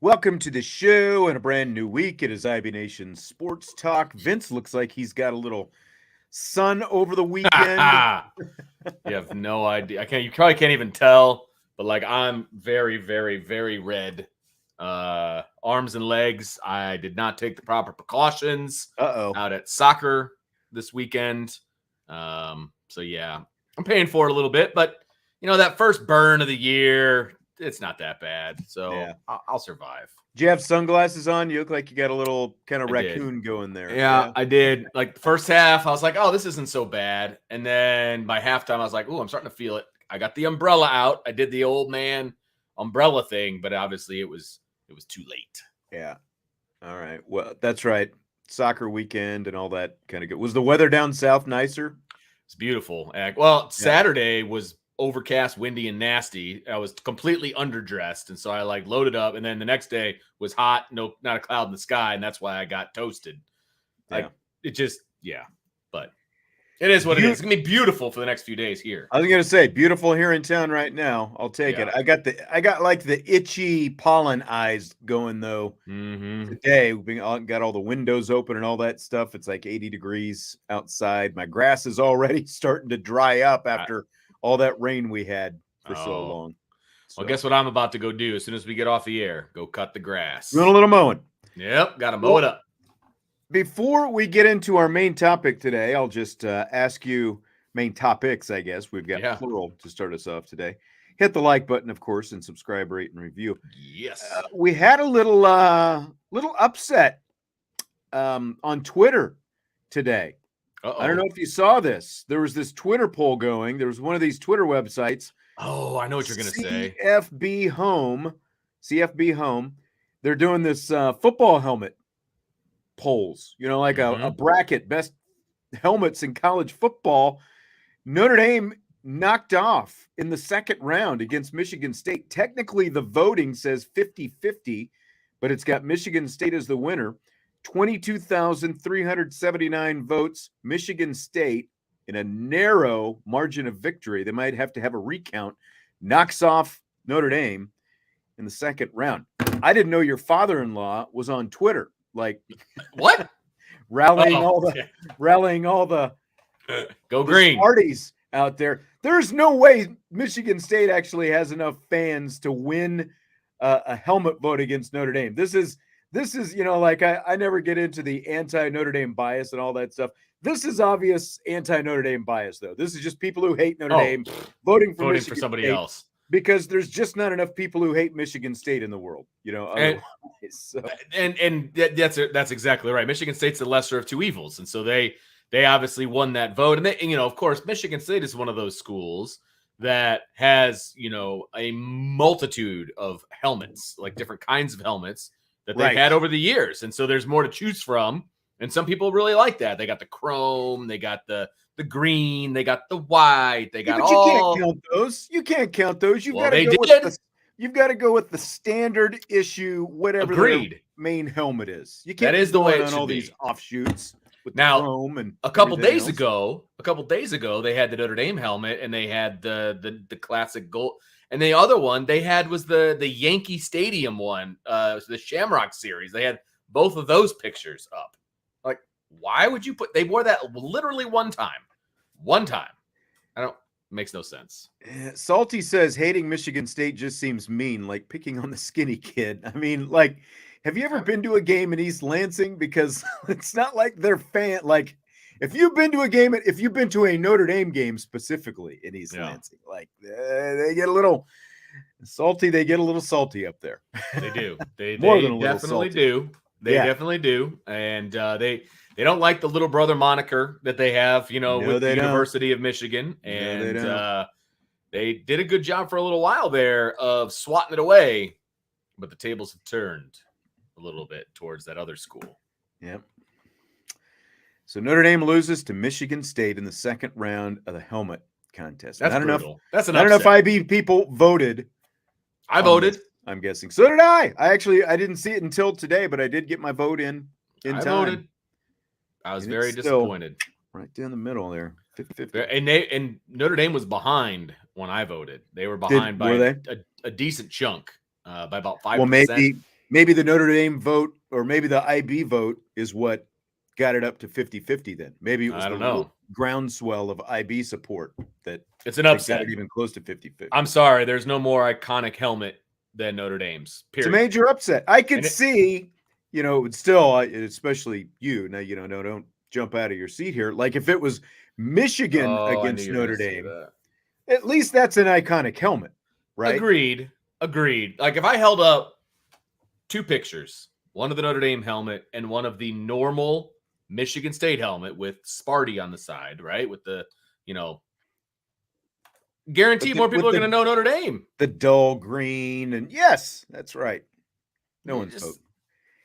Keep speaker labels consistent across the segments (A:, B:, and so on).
A: Welcome to the show and a brand new week. It is IB Nation Sports Talk. Vince looks like he's got a little sun over the weekend.
B: You have no idea. You probably can't even tell, but like I'm very, very, very red. Arms and legs. I did not take the proper precautions out at soccer this weekend. So yeah, I'm paying for it a little bit, but you know, that first burn of the year, it's not that bad. So yeah. I'll survive.
A: Do you have sunglasses on? You look like you got a little kind of raccoon going there.
B: Yeah, I did. Like the first half, I was like, oh, this isn't so bad. And then by halftime, I was like, oh, I'm starting to feel it. I got the umbrella out. I did the old man umbrella thing, but obviously it was too late.
A: Yeah. All right. Well, that's right. Soccer weekend and all that kind of good. Was the weather down south nicer?
B: It's beautiful. Well, Saturday was overcast, windy, and nasty. I was completely underdressed, and so I like loaded up, and then the next day was hot, not a cloud in the sky, and that's why I got toasted. Like but it is what it is. It's gonna be beautiful for the next few days here.
A: I was gonna say beautiful here in town right now. I'll take it. I got like the itchy pollen eyes going though. Today we got all the windows open and all that stuff. It's like 80 degrees outside. My grass is already starting to dry up after all that rain we had for so long. So.
B: Well, guess what I'm about to go do as soon as we get off the air? Go cut the grass.
A: Doing a little mowing.
B: Yep, got to mow it up.
A: Before we get into our main topic today, I'll just ask you main topics, I guess. We've got plural to start us off today. Hit the like button, of course, and subscribe, rate, and review.
B: Yes.
A: We had a little upset on Twitter today. I don't know if you saw this. There was this Twitter poll going. There was one of these Twitter websites.
B: Oh, I know what you're going to say.
A: CFB Home. They're doing this football helmet polls, you know, like a bracket, best helmets in college football. Notre Dame knocked off in the second round against Michigan State. Technically, the voting says 50-50, but it's got Michigan State as the winner. 22,379 votes. Michigan State, in a narrow margin of victory, they might have to have a recount, knocks off Notre Dame in the second round. I didn't know your father-in-law was on Twitter. Like
B: what?
A: rallying all the
B: go green
A: parties out there. There's no way Michigan State actually has enough fans to win a helmet vote against Notre Dame. This is, you know, like I never get into the anti-Notre Dame bias and all that stuff. This is obvious anti-Notre Dame bias, though. This is just people who hate Notre Dame voting for
B: somebody
A: State
B: else.
A: Because there's just not enough people who hate Michigan State in the world, you know.
B: And that's exactly right. Michigan State's the lesser of two evils, and so they obviously won that vote. And you know, of course, Michigan State is one of those schools that has, you know, a multitude of helmets, like different kinds of helmets that they've had over the years, and so there's more to choose from. And some people really like that. They got the chrome, they got the green, they got the white, they got
A: You can't count those. You've got to go with the standard issue, whatever the main helmet is. You can't.
B: That is the way it
A: on
B: should
A: all
B: be.
A: These offshoots with
B: now,
A: the chrome and
B: a couple days ago, they had the Notre Dame helmet and they had the classic gold. And the other one they had was the Yankee Stadium one, the Shamrock Series. They had both of those pictures up. Like, why would you they wore that literally one time. Makes no sense.
A: Salty says hating Michigan State just seems mean, like picking on the skinny kid. I mean, like, have you ever been to a game in East Lansing? Because it's not like they're like, if you've been to a Notre Dame game specifically in East Lansing, like they get a little salty. They get a little salty up there.
B: They do. They
A: definitely
B: do. They definitely do. And they don't like the little brother moniker that they have, you know, with the University of Michigan. And they did a good job for a little while there of swatting it away, but the tables have turned a little bit towards that other school.
A: Yep. So Notre Dame loses to Michigan State in the second round of the helmet contest.
B: That's
A: not
B: brutal.
A: enough.
B: That's an
A: not
B: upset.
A: enough IB people voted.
B: I voted.
A: This, I'm guessing. So did I. I didn't see it until today, but I did get my vote in time.
B: Voted. I was very disappointed.
A: Right down the middle there. 50-50.
B: And Notre Dame was behind when I voted. They were behind by a decent chunk, by about 5%.
A: Well, maybe the Notre Dame vote or maybe the IB vote is what got it up to 50-50 then. Maybe it was the groundswell of IB support that
B: it's an upset.
A: Got it even close to 50-50.
B: I'm sorry, there's no more iconic helmet than Notre Dame's. Period.
A: It's a major upset. I could see, still, especially you. Now, don't jump out of your seat here. Like if it was Michigan against Notre Dame, at least that's an iconic helmet, right?
B: Agreed. Like if I held up 2 pictures, one of the Notre Dame helmet and one of the normal Michigan State helmet with Sparty on the side, right? With the, guaranteed more people are going to know Notre Dame.
A: The dull green. And yes, that's right. No one's voting.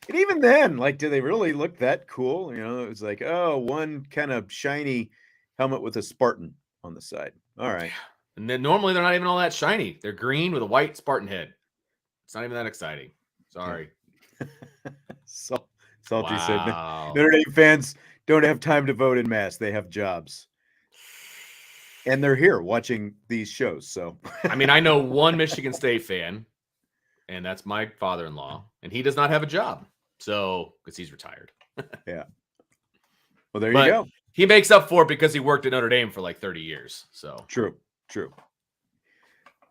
A: And even then, like, do they really look that cool? It was like, oh, one kind of shiny helmet with a Spartan on the side. All right.
B: And then normally they're not even all that shiny. They're green with a white Spartan head. It's not even that exciting. Sorry.
A: Salty segment. Notre Dame fans don't have time to vote en masse. They have jobs. And they're here watching these shows. So,
B: I mean, I know one Michigan State fan, and that's my father-in-law, and he does not have a job. So, because he's retired.
A: Yeah. Well, there you go.
B: He makes up for it because he worked at Notre Dame for like 30 years. So
A: true.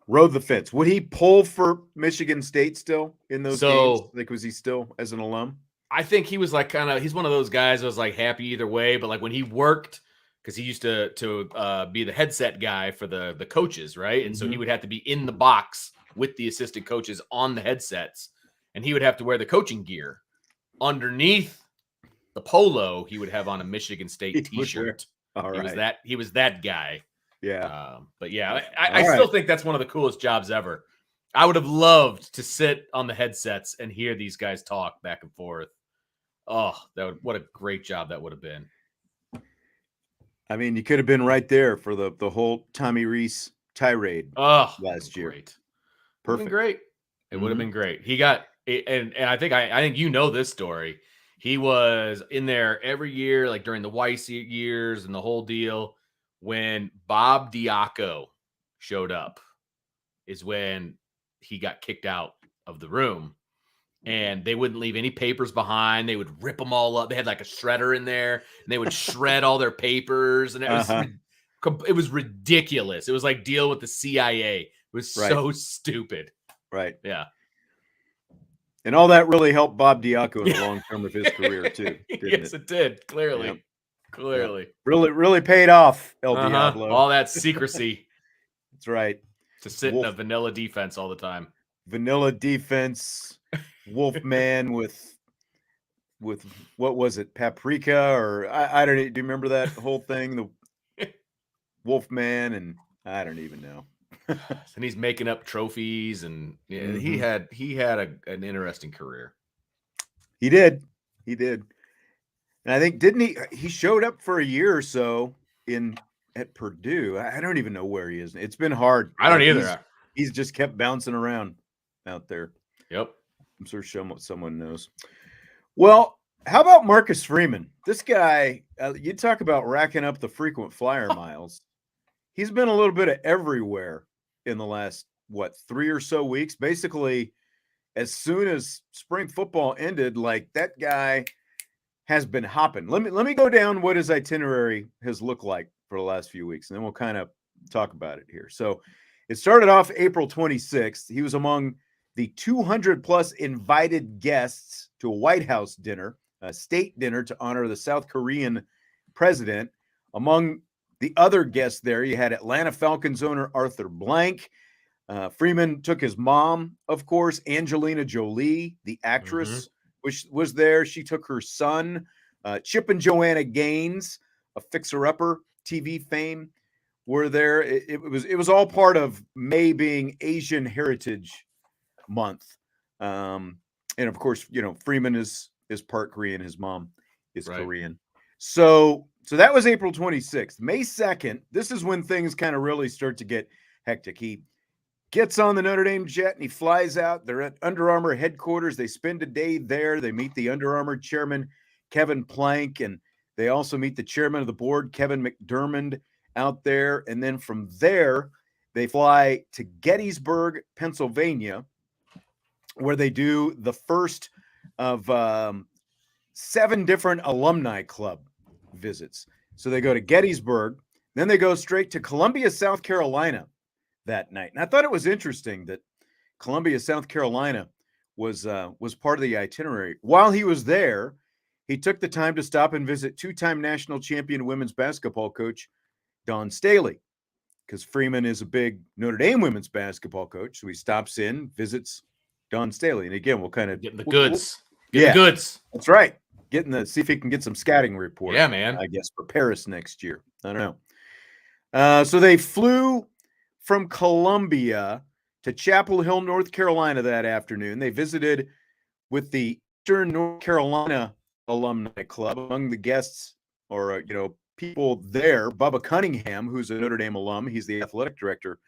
A: Rode the fence. Would he pull for Michigan State still in those games? Like, was he still as an alum?
B: I think he was like he's one of those guys that was like happy either way. But like when he worked, because he used to be the headset guy for the coaches, right? And so he would have to be in the box with the assistant coaches on the headsets, and he would have to wear the coaching gear underneath the polo. He would have on a Michigan State T-shirt.
A: All right.
B: He was that guy.
A: Yeah.
B: But yeah, I still think that's one of the coolest jobs ever. I would have loved to sit on the headsets and hear these guys talk back and forth. Oh, what a great job that would have been.
A: I mean, you could have been right there for the whole Tommy Rees tirade last year.
B: Great.
A: Perfect.
B: Great. It would have been great. He got and I think you know this story. He was in there every year, like during the Weiss years and the whole deal. When Bob Diaco showed up is when he got kicked out of the room, and they wouldn't leave any papers behind. They would rip them all up. They had like a shredder in there, and they would shred all their papers. And it was ridiculous. It was like deal with the CIA. It was so stupid.
A: Right.
B: Yeah.
A: And all that really helped Bob Diaco in the long term of his career too.
B: Yes, it did. Clearly.
A: Yep.
B: Clearly.
A: Yep. Really paid off, El Diablo.
B: All that secrecy.
A: That's right.
B: To sit in a vanilla defense all the time.
A: Vanilla defense, Wolfman with what was it, paprika or I don't know. Do you remember that whole thing? The Wolfman, and I don't even know.
B: And he's making up trophies, and he had an interesting career.
A: He did. And I think he showed up for a year or so at Purdue. I don't even know where he is. It's been hard.
B: I don't either.
A: He's just kept bouncing around out there.
B: Yep.
A: I'm sure someone knows. Well, how about Marcus Freeman? This guy, you talk about racking up the frequent flyer miles. He's been a little bit of everywhere in the last, 3 or so weeks. Basically, as soon as spring football ended, like that guy has been hopping. Let me go down what his itinerary has looked like for the last few weeks, and then we'll kind of talk about it here. So it started off April 26th. He was among the 200 plus invited guests to a White House dinner, a state dinner to honor the South Korean president. Among the other guests there, you had Atlanta Falcons owner Arthur Blank. Freeman took his mom, of course, Angelina Jolie, the actress, which was there. She took her son, Chip and Joanna Gaines, a fixer-upper, TV fame, were there. It was all part of May being Asian Heritage Month, and of course, Freeman is is part Korean. His mom is
B: Right.
A: Korean. So that was April 26th. May 2nd, this is when things kind of really start to get hectic. He gets on the Notre Dame jet and he flies out. They're at Under Armour headquarters. They spend a day there. They meet the Under Armour chairman, Kevin Plank, and they also meet the chairman of the board, Kevin McDermott, out there. And then from there, they fly to Gettysburg, Pennsylvania, where they do the first of 7 different alumni club visits. So they go to Gettysburg, then they go straight to Columbia, South Carolina that night. And I thought it was interesting that Columbia, South Carolina was part of the itinerary. While he was there, he took the time to stop and visit 2-time national champion women's basketball coach Dawn Staley, because Freeman is a big Notre Dame women's basketball coach. So he stops in, visits Dawn Staley. And again, we'll kind of
B: getting the goods.
A: The
B: goods.
A: That's right. See if he can get some scouting report.
B: Yeah, man.
A: I guess for Paris next year. I don't know. So they flew from Columbia to Chapel Hill, North Carolina that afternoon. They visited with the Eastern North Carolina Alumni Club. Among the guests or, people there, Bubba Cunningham, who's a Notre Dame alum. He's the athletic director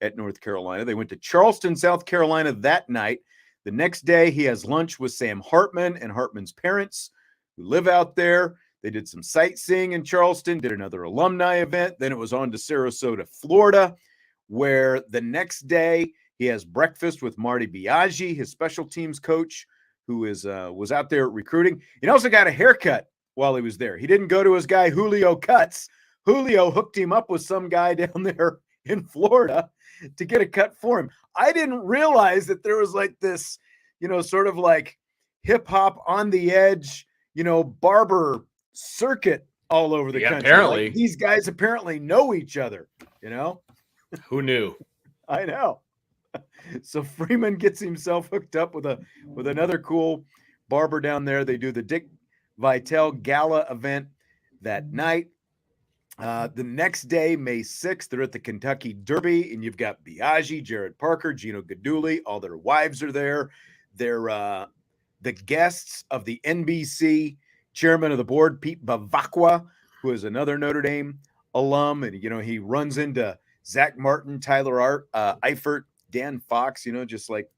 A: at North Carolina. They went to Charleston, South Carolina that night. The next day, he has lunch with Sam Hartman and Hartman's parents who live out there. They did some sightseeing in Charleston, did another alumni event. Then it was on to Sarasota, Florida, where the next day he has breakfast with Marty Biaggi, his special teams coach, who was out there recruiting. He also got a haircut while he was there. He didn't go to his guy Julio Cuts. Julio hooked him up with some guy down there in Florida to get a cut for him. I didn't realize that there was like this, sort of like hip hop on the edge, barber circuit all over the country.
B: Apparently.
A: Like, these guys apparently know each other,
B: Who knew?
A: I know. So Freeman gets himself hooked up with another cool barber down there. They do the Dick Vitale Gala event that night. The next day, May 6th, they're at the Kentucky Derby, and you've got Biaggi, Jared Parker, Gino Gaduli. All their wives are there. They're the guests of the NBC chairman of the board, Pete Bavacqua, who is another Notre Dame alum. And, he runs into Zach Martin, Tyler Eifert, Dan Fox, just like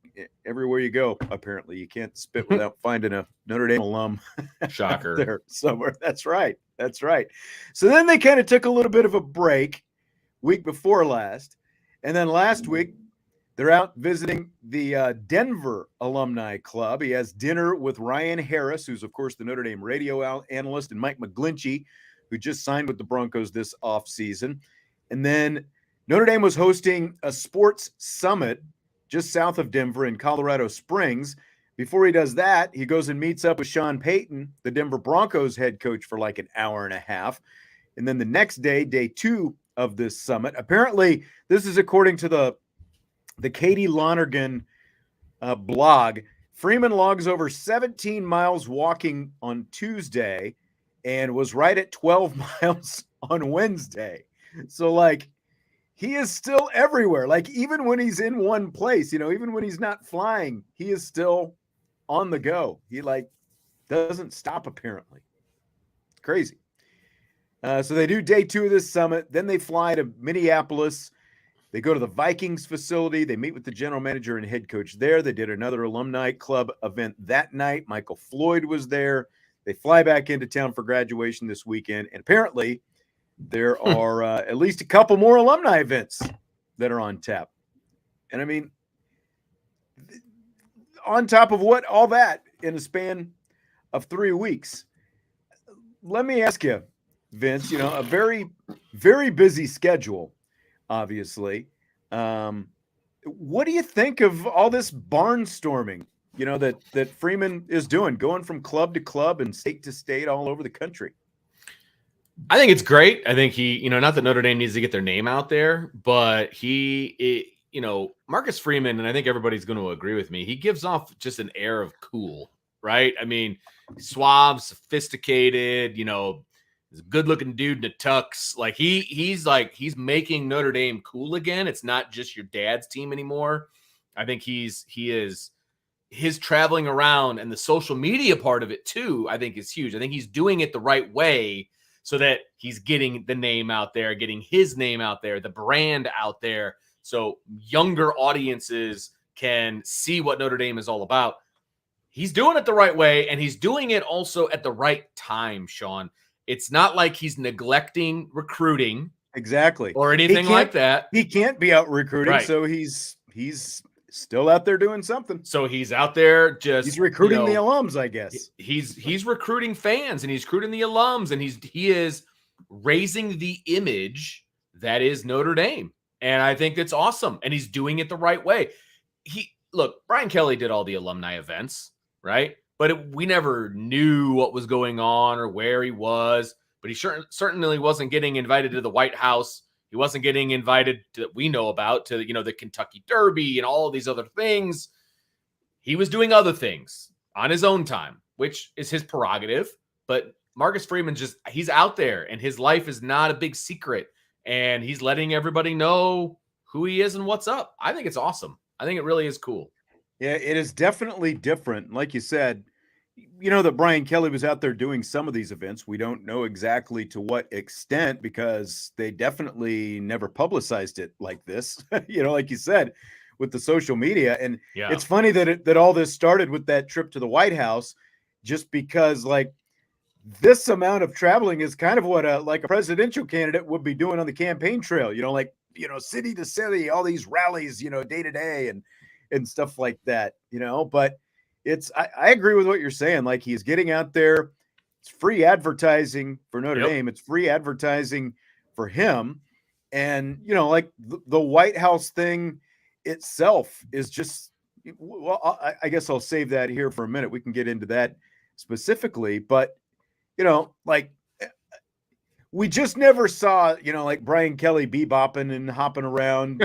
A: everywhere you go, apparently. You can't spit without finding a Notre Dame alum.
B: Shocker.
A: There somewhere. That's right. So then they kind of took a little bit of a break week before last. And then last week, they're out visiting the Denver Alumni Club. He has dinner with Ryan Harris, who's, of course, the Notre Dame radio analyst, and Mike McGlinchey, who just signed with the Broncos this offseason. And then Notre Dame was hosting a sports summit just south of Denver in Colorado Springs. Before he does that, he goes and meets up with Sean Payton, the Denver Broncos head coach, for like an hour and a half. And then the next day, day 2 of this summit, apparently this is according to the Katie Lonergan blog, Freeman logs over 17 miles walking on Tuesday and was right at 12 miles on Wednesday. So, like, he is still everywhere. Like, even when he's in one place, even when he's not flying, he is still on the go. He, doesn't stop, apparently. It's crazy. So they do day 2 of this summit. Then they fly to Minneapolis. They go to the Vikings facility. They meet with the general manager and head coach there. They did another alumni club event that night. Michael Floyd was there. They fly back into town for graduation this weekend. And apparently there are at least a couple more alumni events that are on tap. And I mean, on top of all that in a span of 3 weeks, let me ask you, Vince, a very, very busy schedule, obviously. What do you think of all this barnstorming, that Freeman is doing, going from club to club and state to state all over the country?
B: I think it's great. I think he, not that Notre Dame needs to get their name out there, but Marcus Freeman, and I think everybody's going to agree with me, he gives off just an air of cool, right? I mean, suave, sophisticated, he's a good-looking dude in a tux. Like, he's making Notre Dame cool again. It's not just your dad's team anymore. I think he is his traveling around and the social media part of it too, I think is huge. I think he's doing it the right way so that he's getting the name out there, getting his name out there, the brand out there, so younger audiences can see what Notre Dame is all about. He's doing it the right way, and he's doing it also at the right time, Sean. It's not like he's neglecting recruiting.
A: Exactly.
B: Or anything like that.
A: He can't be out recruiting,
B: right.
A: So he's still out there doing something.
B: So he's out there
A: he's recruiting the alums, I guess.
B: He's recruiting fans, and he's recruiting the alums, and he is raising the image that is Notre Dame. And I think that's awesome. And he's doing it the right way. Look, Brian Kelly did all the alumni events, right? But we never knew what was going on or where he was. But he certainly wasn't getting invited to the White House. He wasn't getting invited that we know about to, the Kentucky Derby and all of these other things. He was doing other things on his own time, which is his prerogative. But Marcus Freeman he's out there, and his life is not a big secret. And he's letting everybody know who he is and what's up. I think it's awesome. I think it really is cool.
A: Yeah, it is definitely different. Like you said, that Brian Kelly was out there doing some of these events. We don't know exactly to what extent because they definitely never publicized it like this, like you said, with the social media. And It's funny that all this started with that trip to the White House, just because like this amount of traveling is kind of what a presidential candidate would be doing on the campaign trail, city to city, all these rallies, day to day and stuff like that, but I agree with what you're saying. Like, he's getting out there. It's free advertising for Notre Dame. It's free advertising for him. And, like the White House thing itself is just, well, I guess I'll save that here for a minute. We can get into that specifically, but, like we just never saw, like Brian Kelly bebopping and hopping around,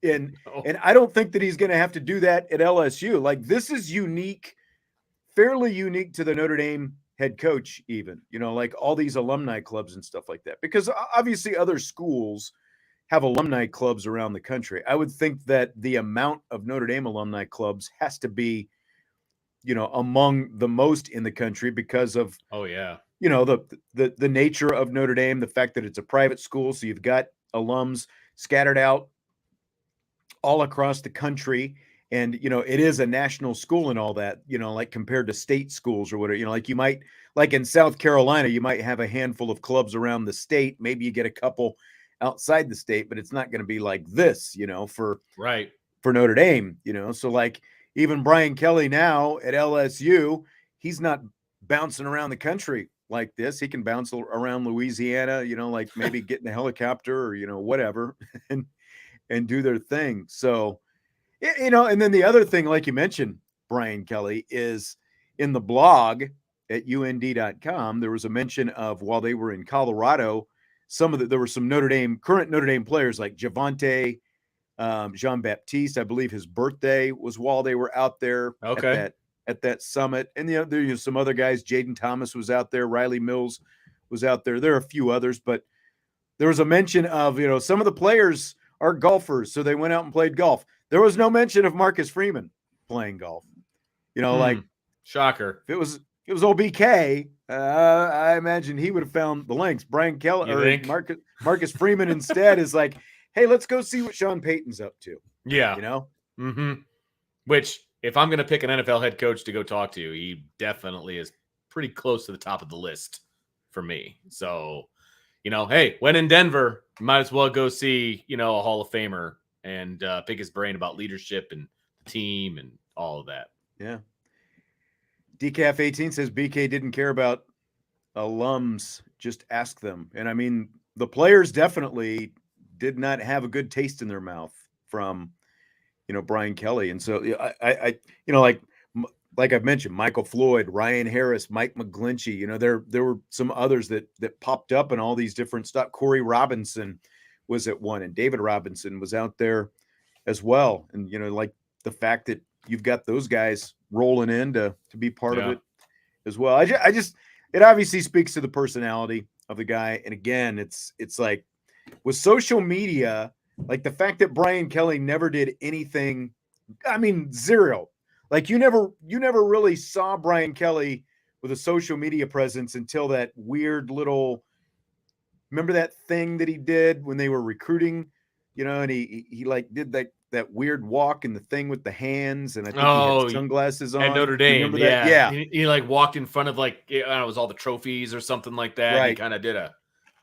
A: And I don't think that he's going to have to do that at LSU. Like, this is unique, fairly unique to the Notre Dame head coach, even, like all these alumni clubs and stuff like that. Because obviously other schools have alumni clubs around the country. I would think that the amount of Notre Dame alumni clubs has to be, among the most in the country because of, the nature of Notre Dame, the fact that it's a private school. So you've got alums scattered out all across the country. And, it is a national school and all that, like compared to state schools or whatever, like you might, like in South Carolina, you might have a handful of clubs around the state. Maybe you get a couple outside the state, but it's not going to be like this, for Notre Dame, so like even Brian Kelly now at LSU, he's not bouncing around the country like this. He can bounce around Louisiana, like maybe get in a helicopter or, whatever. And do their thing. So, and then the other thing, like you mentioned, Brian Kelly, is in the blog at UND.com, there was a mention of while they were in Colorado, there were some current Notre Dame players like Javonte, Jean-Baptiste. I believe his birthday was while they were out there at that summit. And there's some other guys. Jaden Thomas was out there. Riley Mills was out there. There are a few others, but there was a mention of, some of the players are golfers, so they went out and played golf. There was no mention of Marcus Freeman playing golf. Like
B: shocker.
A: If it was old BK, I imagine he would have found the links. Brian Kelly or Marcus Freeman instead is like, hey, let's go see what Sean Payton's up to.
B: Yeah. Which, if I'm going to pick an NFL head coach to go talk to, he definitely is pretty close to the top of the list for me. So, hey, when in Denver, you might as well go see, a Hall of Famer and pick his brain about leadership and the team and all of that.
A: Yeah. Decaf 18 says BK didn't care about alums, just ask them. And I mean, the players definitely did not have a good taste in their mouth from, Brian Kelly. And so I like I've mentioned, Michael Floyd, Ryan Harris, Mike McGlinchey, there were some others that popped up in all these different stuff. Corey Robinson was at one, and David Robinson was out there as well. And, like the fact that you've got those guys rolling in to be part of it as well. It obviously speaks to the personality of the guy. And again, it's like with social media, like the fact that Brian Kelly never did anything, I mean, zero. Like you never really saw Brian Kelly with a social media presence until that weird little, remember that thing that he did when they were recruiting, and he like did that weird walk and the thing with the hands, and I think he had sunglasses on
B: at Notre Dame.
A: Remember that? Yeah.
B: He like walked in front of like, I don't know, it was all the trophies or something like that.
A: Right.
B: He kind of did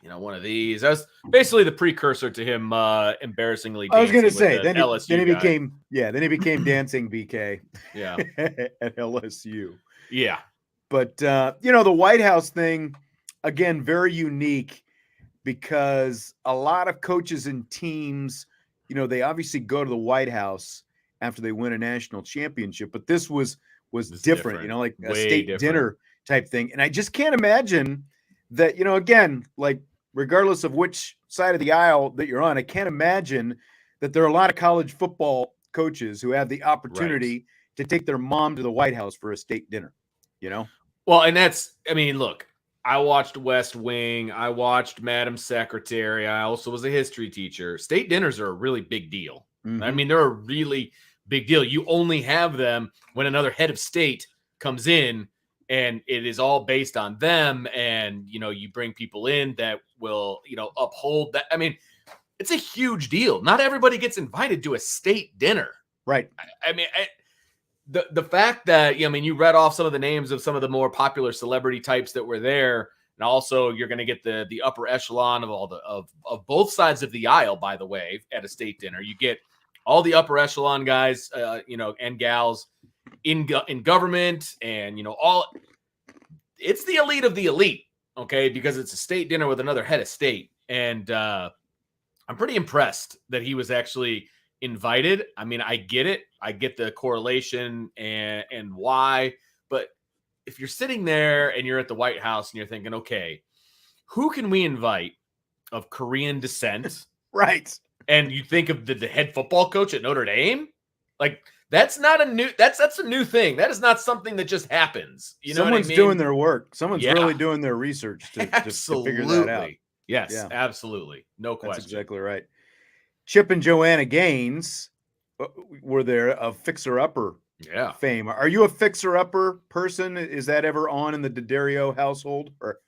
B: one of these. That was basically the precursor to him embarrassingly dancing.
A: I was going to say, then he became dancing BK.
B: Yeah.
A: At LSU.
B: Yeah.
A: But, the White House thing, again, very unique because a lot of coaches and teams, they obviously go to the White House after they win a national championship, but this was different, like a state dinner type thing. And I just can't imagine that, again, like regardless of which side of the aisle that you're on, I can't imagine that there are a lot of college football coaches who have the opportunity to take their mom to the White House for a state dinner,
B: Well, and look, I watched West Wing. I watched Madam Secretary. I also was a history teacher. State dinners are a really big deal.
A: Mm-hmm.
B: They're a really big deal. You only have them when another head of state comes in, and it is all based on them. And, you bring people in that will, uphold that. It's a huge deal. Not everybody gets invited to a state dinner.
A: Right.
B: The fact that, you read off some of the names of some of the more popular celebrity types that were there. And also you're going to get the upper echelon of all of both sides of the aisle, by the way, at a state dinner. You get all the upper echelon guys, and gals in government and, it's the elite of the elite. Okay. Because it's a state dinner with another head of state. And I'm pretty impressed that he was actually invited. I get it. I get the correlation and why, but if you're sitting there and you're at the White House and you're thinking, okay, who can we invite of Korean descent?
A: Right.
B: And you think of the head football coach at Notre Dame, like that's a new thing. That is not something that just happens.
A: Someone's doing their work. Someone's really doing their research to figure that out.
B: Yes, absolutely. No question.
A: That's exactly right. Chip and Joanna Gaines were there of fixer-upper fame. Are you a fixer-upper person? Is that ever on in the D'Addario household? Or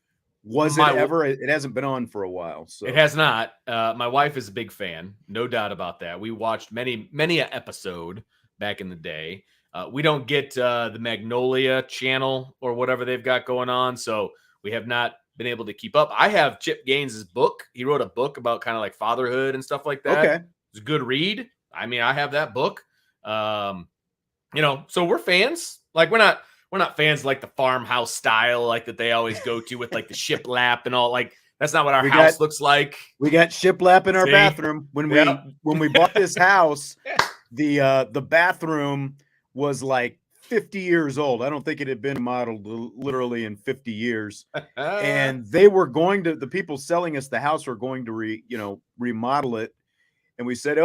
A: was it ever? It hasn't been on for a while. So
B: it has not. My wife is a big fan. No doubt about that. We watched many an episode back in the day. We don't get the Magnolia channel or whatever they've got going on, so we have not been able to keep up. I have Chip Gaines' book. He wrote a book about kind of like fatherhood and stuff like that.
A: Okay.
B: It's a good read. I have that book. So we're fans. Like we're not fans like the farmhouse style, like that they always go to with like the shiplap and all. Like that's not what our house looks like.
A: We got shiplap in our bathroom. When we bought this house, the bathroom was like 50 years old. I don't think it had been modeled literally in 50 years. And the people selling us the house were going to remodel it. And we said,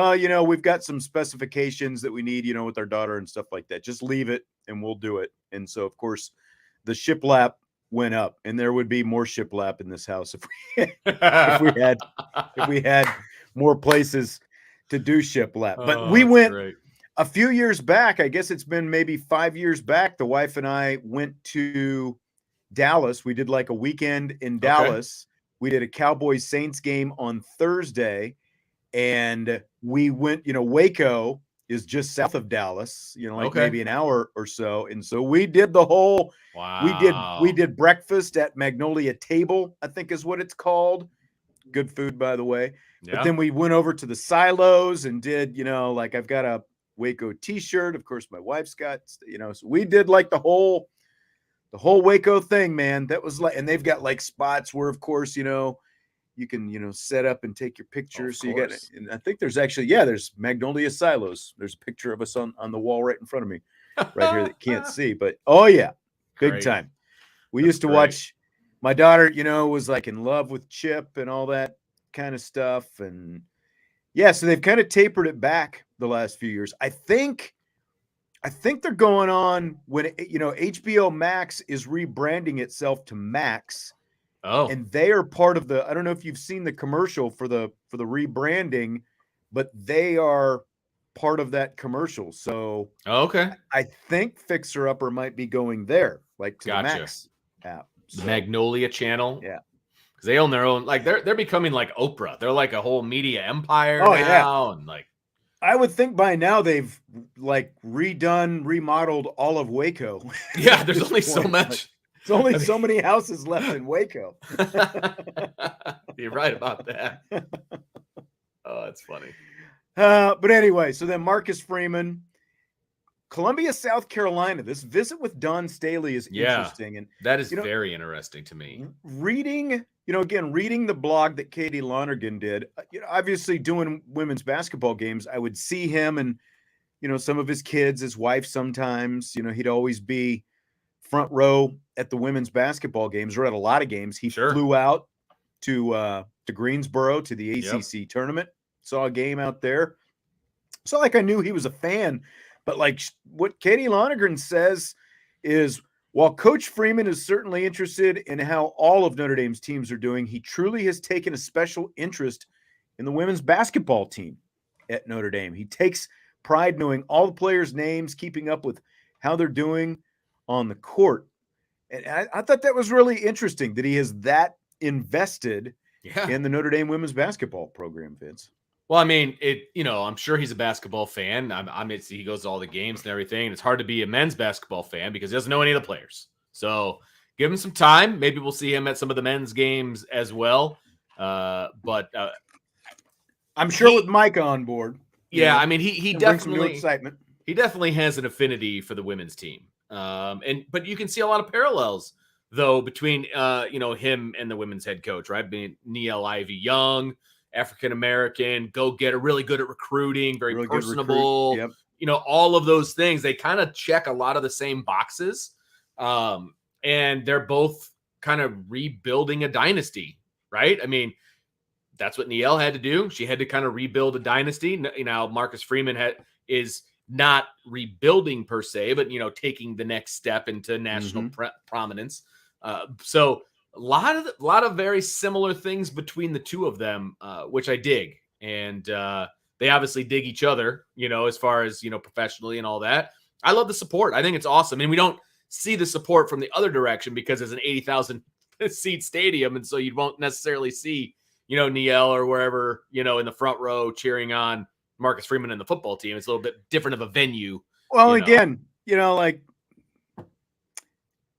A: we've got some specifications that we need, with our daughter and stuff like that. Just leave it and we'll do it. And so, of course, the shiplap went up, and there would be more shiplap in this house if we had more places to do shiplap. But we went a few years back. I guess it's been maybe 5 years back. The wife and I went to Dallas. We did like a weekend in Dallas. We did a Cowboys Saints game on Thursday. And we went, Waco is just south of Dallas, maybe an hour or so. And so we did the whole, we did breakfast at Magnolia Table, I think is what it's called. Good food, by the way. Yeah. But then we went over to the silos and did, I've got a Waco t-shirt. Of course, my wife's got, so we did like the whole Waco thing, man. That was like, and they've got like spots where, of course, you can, set up and take your pictures. So you got, and I think there's actually, there's Magnolia Silos. There's a picture of us on the wall right in front of me right here that you can't see, but big time. We used to watch, my daughter, was like in love with Chip and all that kind of stuff. And so they've kind of tapered it back the last few years. I think they're going on when, HBO Max is rebranding itself to Max.
B: Oh,
A: and they are part of I don't know if you've seen the commercial for the rebranding, but they are part of that commercial. So
B: okay.
A: I think Fixer Upper might be going there, like to the
B: Gotcha.
A: Max app.
B: The Magnolia channel.
A: Yeah.
B: Because they own their own, like they're becoming like Oprah. They're like a whole media empire
A: Oh,
B: now.
A: yeah.
B: And like
A: I would think by now they've like remodeled all of Waco.
B: yeah, there's only so much.
A: Like, there's only so many houses left in Waco.
B: You're right about that. Oh, that's funny.
A: But anyway, so then Marcus Freeman, Columbia, South Carolina. This visit with Don Staley is interesting. And
B: that is very interesting to me.
A: Reading the blog that Katie Lonergan did, obviously doing women's basketball games, I would see him and, some of his kids, his wife sometimes, he'd always be front row at the women's basketball games or at a lot of games. He flew out to Greensboro to the ACC tournament, saw a game out there. So like I knew he was a fan, but like what Katie Lonergan says is, while Coach Freeman is certainly interested in how all of Notre Dame's teams are doing, he truly has taken a special interest in the women's basketball team at Notre Dame. He takes pride knowing all the players' names, keeping up with how they're doing on the court. And I thought that was really interesting that he is that invested in the Notre Dame women's basketball program, Vince.
B: Well, I mean, I'm sure he's a basketball fan. He goes to all the games and everything. And it's hard to be a men's basketball fan because he doesn't know any of the players. So give him some time. Maybe we'll see him at some of the men's games as well. But
A: I'm sure with Micah on board.
B: Yeah, I mean, he definitely
A: some new excitement.
B: He definitely has an affinity for the women's team. But you can see a lot of parallels though between him and the women's head coach, right? Being Niele Ivey Young, African American, go-getter, really good at recruiting, very really personable. Yep. All of those things, they kind of check a lot of the same boxes. And they're both kind of rebuilding a dynasty, right? I mean, that's what Niele had to do. She had to kind of rebuild a dynasty. Marcus Freeman is not rebuilding per se, but, taking the next step into national prominence. So a lot of very similar things between the two of them, which I dig. And they obviously dig each other, as far as, professionally and all that. I love the support. I think it's awesome. And we don't see the support from the other direction because it's an 80,000 seat stadium. And so you won't necessarily see, Niele or wherever, in the front row cheering on Marcus Freeman and the football team. It's a little bit different of a venue.
A: Well, again, like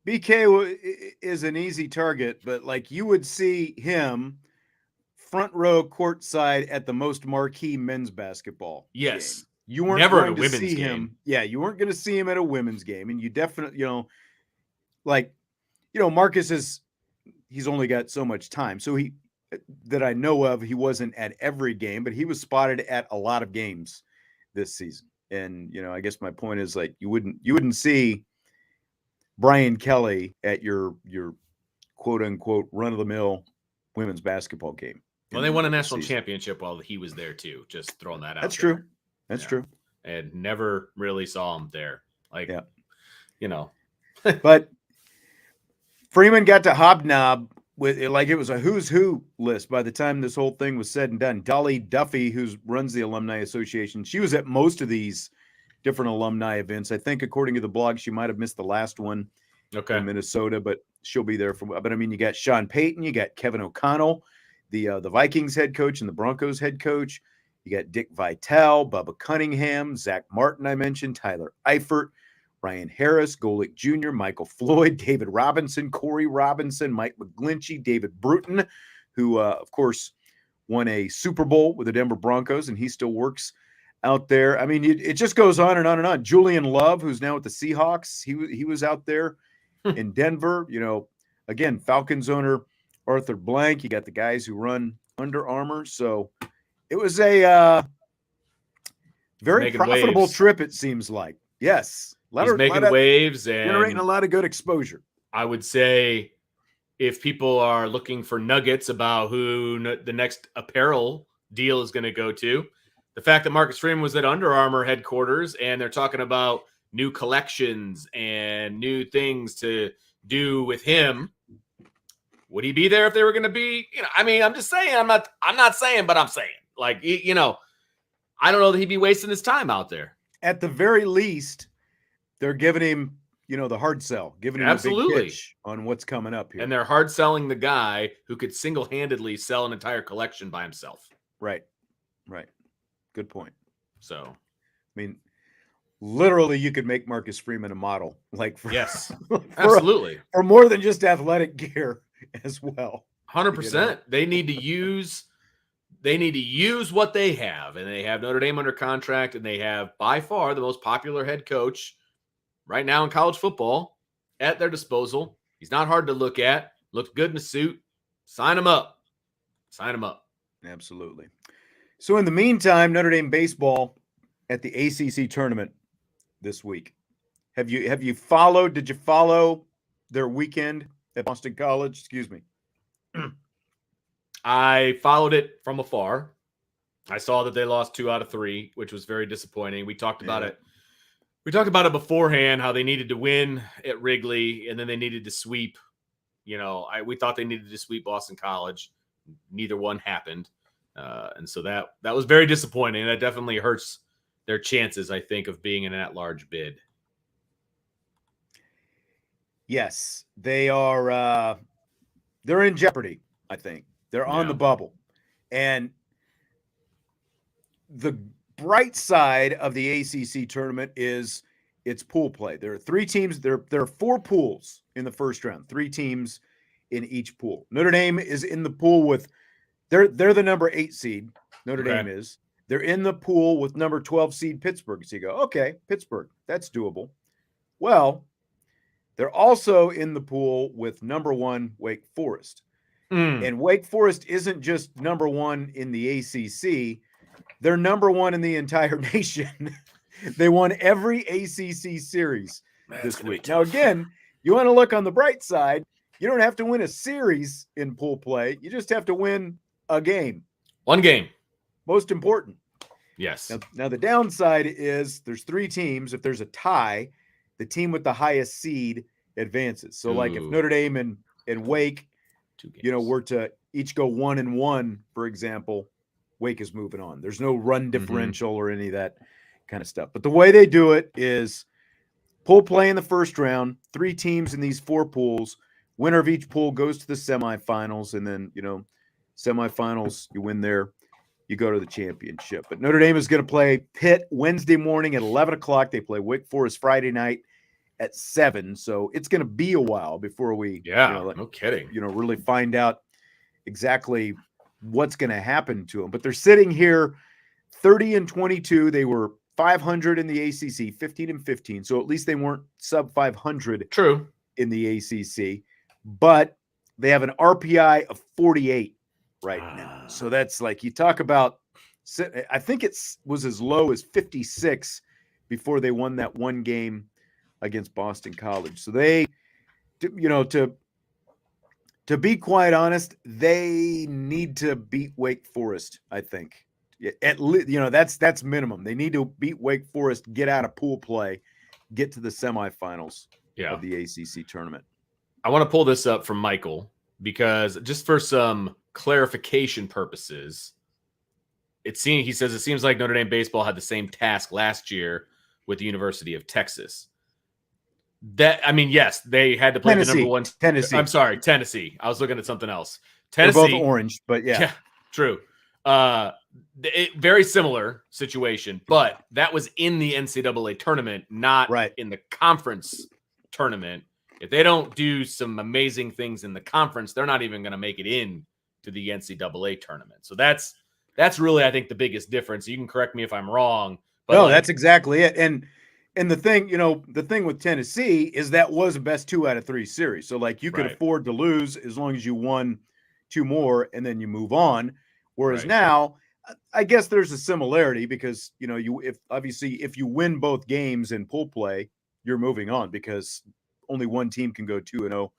A: BK is an easy target, but like you would see him front row courtside at the most marquee men's basketball.
B: Yes.
A: Game. You weren't
B: never
A: going
B: at a
A: to
B: women's
A: see
B: game.
A: Him. Yeah, you weren't going to see him at a women's game. And you definitely, Marcus he's only got so much time. So that I know of, he wasn't at every game, but he was spotted at a lot of games this season. And, I guess my point is like, you wouldn't see Brian Kelly at your quote unquote run of the mill women's basketball game.
B: Well, they won a national championship while he was there too. Just throwing that out.
A: That's true. That's true.
B: And never really saw him there. Like,
A: but Freeman got to hobnob with it like it was a who's who list by the time this whole thing was said and done. Dolly Duffy, who runs the Alumni Association, she was at most of these different alumni events. I think, according to the blog, she might have missed the last one in Minnesota, but she'll be there for. But I mean, you got Sean Payton, you got Kevin O'Connell, the Vikings head coach and the Broncos head coach. You got Dick Vitale, Bubba Cunningham, Zach Martin, I mentioned, Tyler Eifert, Ryan Harris, Golick Jr., Michael Floyd, David Robinson, Corey Robinson, Mike McGlinchey, David Bruton, who, of course, won a Super Bowl with the Denver Broncos, and he still works out there. I mean, it just goes on and on and on. Julian Love, who's now with the Seahawks, he was out there in Denver. Again, Falcons owner Arthur Blank. You got the guys who run Under Armour. So it was a very profitable trip, it seems like. Yes.
B: He's making waves and
A: generating a lot of good exposure.
B: I would say if people are looking for nuggets about who the next apparel deal is going to go to, the fact that Marcus Freeman was at Under Armour headquarters and they're talking about new collections and new things to do with him, would he be there if they were going to be? I mean, I'm just saying. I'm not saying, but I'm saying. Like, I don't know that he'd be wasting his time out there.
A: At the very least, they're giving him, the hard sell, giving him a big pitch on what's coming up here.
B: And they're hard selling the guy who could single-handedly sell an entire collection by himself.
A: Right. Good point.
B: So,
A: literally, you could make Marcus Freeman a model,
B: yes, absolutely,
A: for more than just athletic gear as well.
B: 100%. They need to use what they have, and they have Notre Dame under contract, and they have by far the most popular head coach right now in college football at their disposal. He's not hard to look at. Looks good in a suit. Sign him up.
A: Absolutely. So in the meantime, Notre Dame baseball at the ACC tournament this week. Did you follow their weekend at Boston College? Excuse me.
B: I followed it from afar. I saw that they lost 2 out of 3, which was very disappointing. We talked about it. We talked about it beforehand, how they needed to win at Wrigley, and then they needed to sweep. We thought they needed to sweep Boston College. Neither one happened. And so that was very disappointing. That definitely hurts their chances, I think, of being in an at-large bid.
A: Yes, they are. They're in jeopardy, I think. They're on the bubble. And the bright side of the ACC tournament is it's pool play. There are 3 teams. There are 4 pools in the first round, 3 teams in each pool. Notre Dame is in the pool with they're the number 8 seed. Notre Dame is. They're in the pool with number 12 seed Pittsburgh. So you go, okay, Pittsburgh, that's doable. Well, they're also in the pool with number 1 Wake Forest. And Wake Forest isn't just number 1 in the ACC. They're number 1 in the entire nation. They won every ACC series this week. Now, again, you want to look on the bright side. You don't have to win a series in pool play. You just have to win a game.
B: 1 game.
A: Most important.
B: Yes.
A: Now the downside is there's 3 teams. If there's a tie, the team with the highest seed advances. So, like if Notre Dame and Wake,
B: 2 games.
A: were to each go 1-1, for example, Wake is moving on. There's no run differential or any of that kind of stuff. But the way they do it is pool play in the first round, 3 teams in these 4 pools. Winner of each pool goes to the semifinals, and then, semifinals, you win there, you go to the championship. But Notre Dame is going to play Pitt Wednesday morning at 11 o'clock. They play Wake Forest Friday night at 7. So it's going to be a while before we,
B: no kidding,
A: really find out exactly what's going to happen to them. But they're sitting here 30-22. They were 500 in the ACC, 15-15. So at least they weren't sub 500 in the ACC. But they have an RPI of 48 right now. So that's like, you talk about, I think it was as low as 56 before they won that 1 game against Boston College. So they, to be quite honest, they need to beat Wake Forest, I think. At least, that's minimum. They need to beat Wake Forest, get out of pool play, get to the semifinals of the ACC tournament.
B: I want to pull this up from Michael because just for some clarification purposes, he says it seems like Notre Dame baseball had the same task last year with the University of Texas. Yes, they had to play the number 1
A: Tennessee.
B: I'm sorry, Tennessee. I was looking at something else. Tennessee,
A: they're both orange, but yeah,
B: true. Very similar situation, but that was in the NCAA tournament, not in the conference tournament. If they don't do some amazing things in the conference, they're not even going to make it in to the NCAA tournament. So that's really, I think, the biggest difference. You can correct me if I'm wrong. But
A: no, that's exactly it. And the thing with Tennessee is that was a best 2 out of 3 series. So like you could afford to lose as long as you won 2 more and then you move on. Whereas now, I guess there's a similarity because, if you win both games in pool play, you're moving on because only 1 team can go 2-0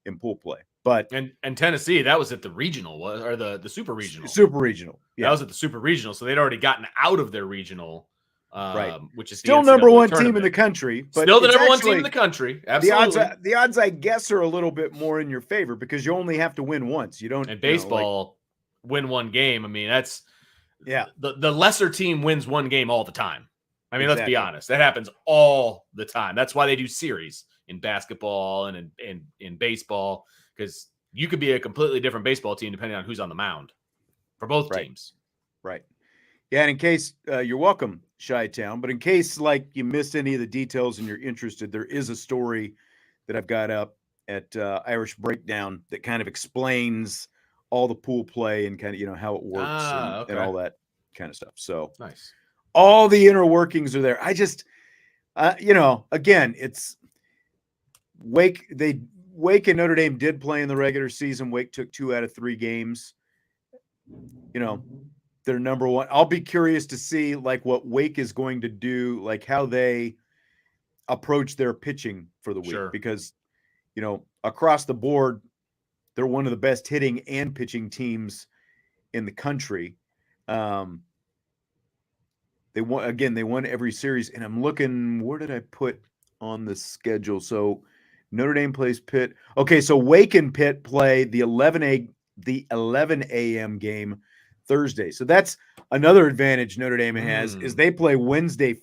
A: in pool play. But
B: and Tennessee, that was at the regional or the super regional.
A: Super regional. Yeah.
B: That was at the super regional. So they'd already gotten out of their regional. Which is
A: still number 1 team in the country, but
B: still the number 1 team in the country. Absolutely.
A: The odds, I guess, are a little bit more in your favor because you only have to win once. You don't.
B: And baseball, win 1 game. I mean,
A: Yeah.
B: The lesser team wins one game all the time. I mean, Let's be honest. That happens all the time. That's why they do series in basketball and in baseball, because you could be a completely different baseball team depending on who's on the mound for both teams.
A: Right. Yeah, and in case you're welcome, Chi-Town, but in case like you missed any of the details and you're interested, there is a story that I've got up at Irish Breakdown that kind of explains all the pool play and kind of, how it works and all that kind of stuff. So
B: nice.
A: All the inner workings are there. I just, again, it's Wake. Wake and Notre Dame did play in the regular season. Wake took 2 out of 3 games. They're number 1. I'll be curious to see like what Wake is going to do, like how they approach their pitching for the week, because, across the board, they're one of the best hitting and pitching teams in the country. They won every series, and I'm looking, where did I put on the schedule? So Notre Dame plays Pitt. Okay, so Wake and Pitt play the 11 a.m. game Thursday. So that's another advantage Notre Dame has is they play Wednesday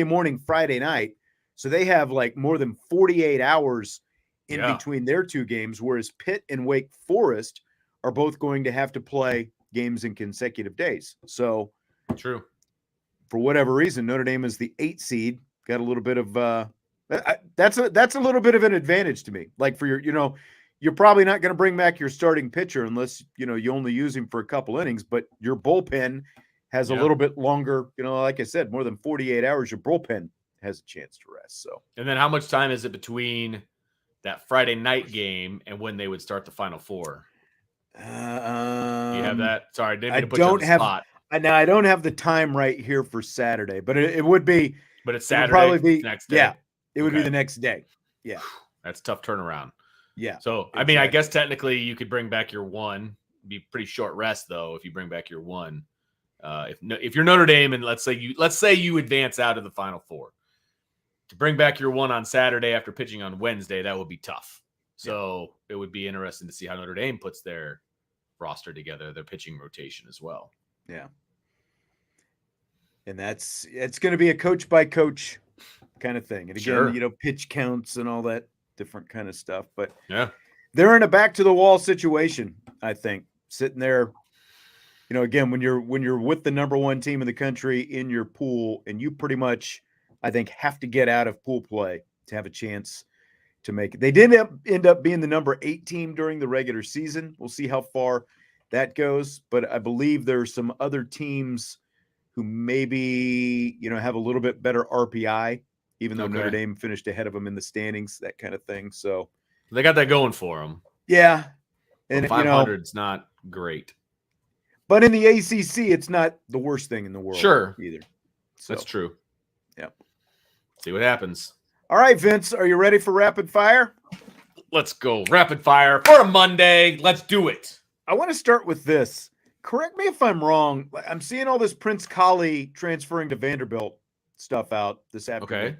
A: morning, Friday night. So they have like more than 48 hours in between their 2 games, whereas Pitt and Wake Forest are both going to have to play games in consecutive days. So
B: true.
A: For whatever reason, Notre Dame is the 8 seed. Got a little bit of that's a little bit of an advantage to me. Like for your, you're probably not going to bring back your starting pitcher unless, you only use him for a couple innings, but your bullpen has a little bit longer, like I said, more than 48 hours, your bullpen has a chance to rest. So,
B: and then how much time is it between that Friday night game and when they would start the Final Four? Do you have that? Sorry, didn't mean to put you on the spot.
A: Now I don't have the time right here for Saturday, but it would be.
B: But it's Saturday.
A: It would probably be
B: next day.
A: Yeah, it would be the next day. Yeah,
B: that's a tough turnaround.
A: Yeah.
B: So exactly. I mean, I guess technically you could bring back your 1. Be pretty short rest though if you bring back your 1. If you're Notre Dame and let's say you advance out of the Final Four, to bring back your 1 on Saturday after pitching on Wednesday, that would be tough. So it would be interesting to see how Notre Dame puts their roster together, their pitching rotation as well.
A: Yeah. And it's going to be a coach by coach kind of thing. And again, pitch counts and all that different kind of stuff, but they're in a back to the wall situation. I think sitting there, again, when you're with the number 1 team in the country in your pool, and you pretty much, I think, have to get out of pool play to have a chance to make it. They did end up being the number 8 team during the regular season. We'll see how far that goes, but I believe there are some other teams who maybe, have a little bit better RPI, even though Notre Dame finished ahead of them in the standings, that kind of thing. So
B: they got that going for them.
A: Yeah. And
B: 500 is not great.
A: But in the ACC, it's not the worst thing in the world either. So,
B: that's true.
A: Yeah.
B: See what happens.
A: All right, Vince, are you ready for rapid fire?
B: Let's go. Rapid fire for a Monday. Let's do it.
A: I want to start with this. Correct me if I'm wrong. I'm seeing all this Prince Collie transferring to Vanderbilt stuff out this afternoon.
B: Okay.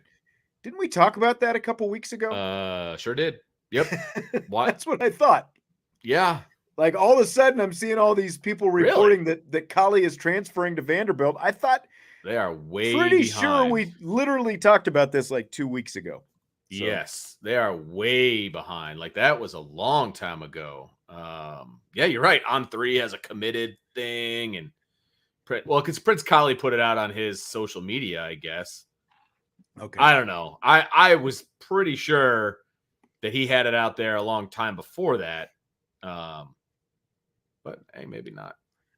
A: Didn't we talk about that a couple weeks ago?
B: Sure did. Yep. What?
A: That's what I thought.
B: Yeah.
A: Like all of a sudden I'm seeing all these people reporting that Collie is transferring to Vanderbilt. I thought
B: they are way
A: pretty
B: behind.
A: sure we literally talked about this like 2 weeks ago.
B: So. Yes, they are way behind. Like that was a long time ago. Yeah, you're right. On3 has a committed thing, and because Prince Collie put it out on his social media, I guess.
A: Okay.
B: I don't know. I was pretty sure that he had it out there a long time before that. But hey, maybe not.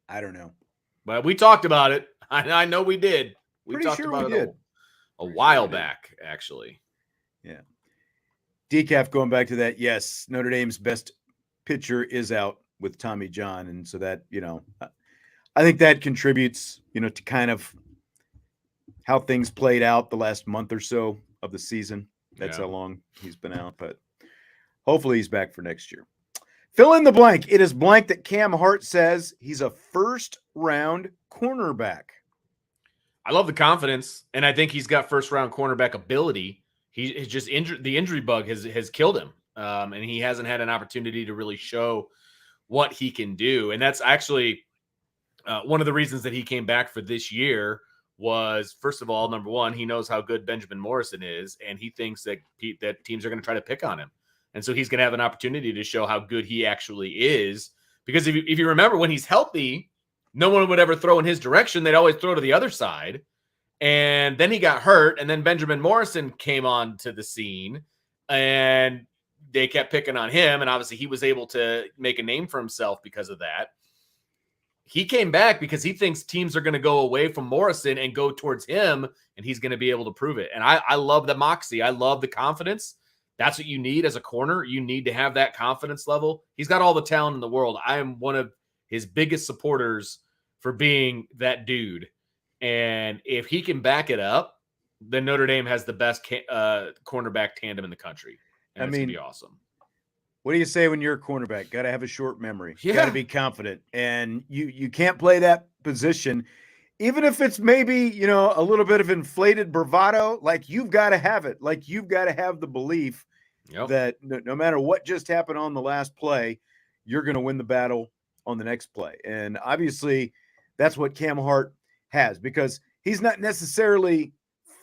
A: I don't know.
B: But we talked about it. I know we did. We talked
A: sure
B: about
A: we
B: it a while back, actually.
A: Yeah. Decaf going back to that. Yes, Notre Dame's best pitcher is out with Tommy John. And so that, I think that contributes, to kind of how things played out the last month or so of the season. That's how long he's been out, but hopefully he's back for next year. Fill in the blank. It is blank that Cam Hart says he's a first-round cornerback.
B: I love the confidence, and I think he's got first-round cornerback ability. He's just injured. The injury bug has killed him, and he hasn't had an opportunity to really show what he can do. And that's actually one of the reasons that he came back for this year was, first of all, number one, he knows how good Benjamin Morrison is, and he thinks that teams are going to try to pick on him. And so he's going to have an opportunity to show how good he actually is. Because if you remember, when he's healthy, no one would ever throw in his direction. They'd always throw to the other side. And then he got hurt, and then Benjamin Morrison came on to the scene, and they kept picking on him. And obviously he was able to make a name for himself because of that. He came back because he thinks teams are going to go away from Morrison and go towards him, and he's going to be able to prove it. And I love the moxie. I love the confidence. That's what you need as a corner. You need to have that confidence level. He's got all the talent in the world. I am one of his biggest supporters for being that dude. And if he can back it up, then Notre Dame has the best cornerback tandem in the country. And it's going to be awesome.
A: What do you say when you're a cornerback? Got to have a short memory.
B: Yeah.
A: Got to be confident. And you can't play that position, even if it's maybe, a little bit of inflated bravado. Like, you've got to have it. Like, you've got to have the belief that no matter what just happened on the last play, you're going to win the battle on the next play. And obviously that's what Cam Hart has, because he's not necessarily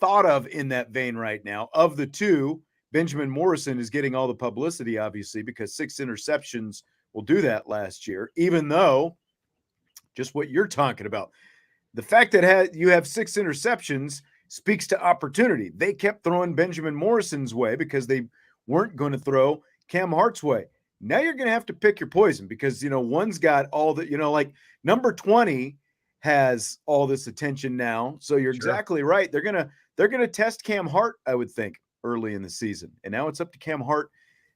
A: thought of in that vein right now. Of the two, Benjamin Morrison is getting all the publicity, obviously, because 6 interceptions will do that last year, even though just what you're talking about, the fact that you have 6 interceptions speaks to opportunity. They kept throwing Benjamin Morrison's way because they weren't going to throw Cam Hart's way. Now you're going to have to pick your poison, because, one's got all the, like number 20 has all this attention now. So you're exactly right. They're going to test Cam Hart, I would think, early in the season. And now it's up to Cam Hart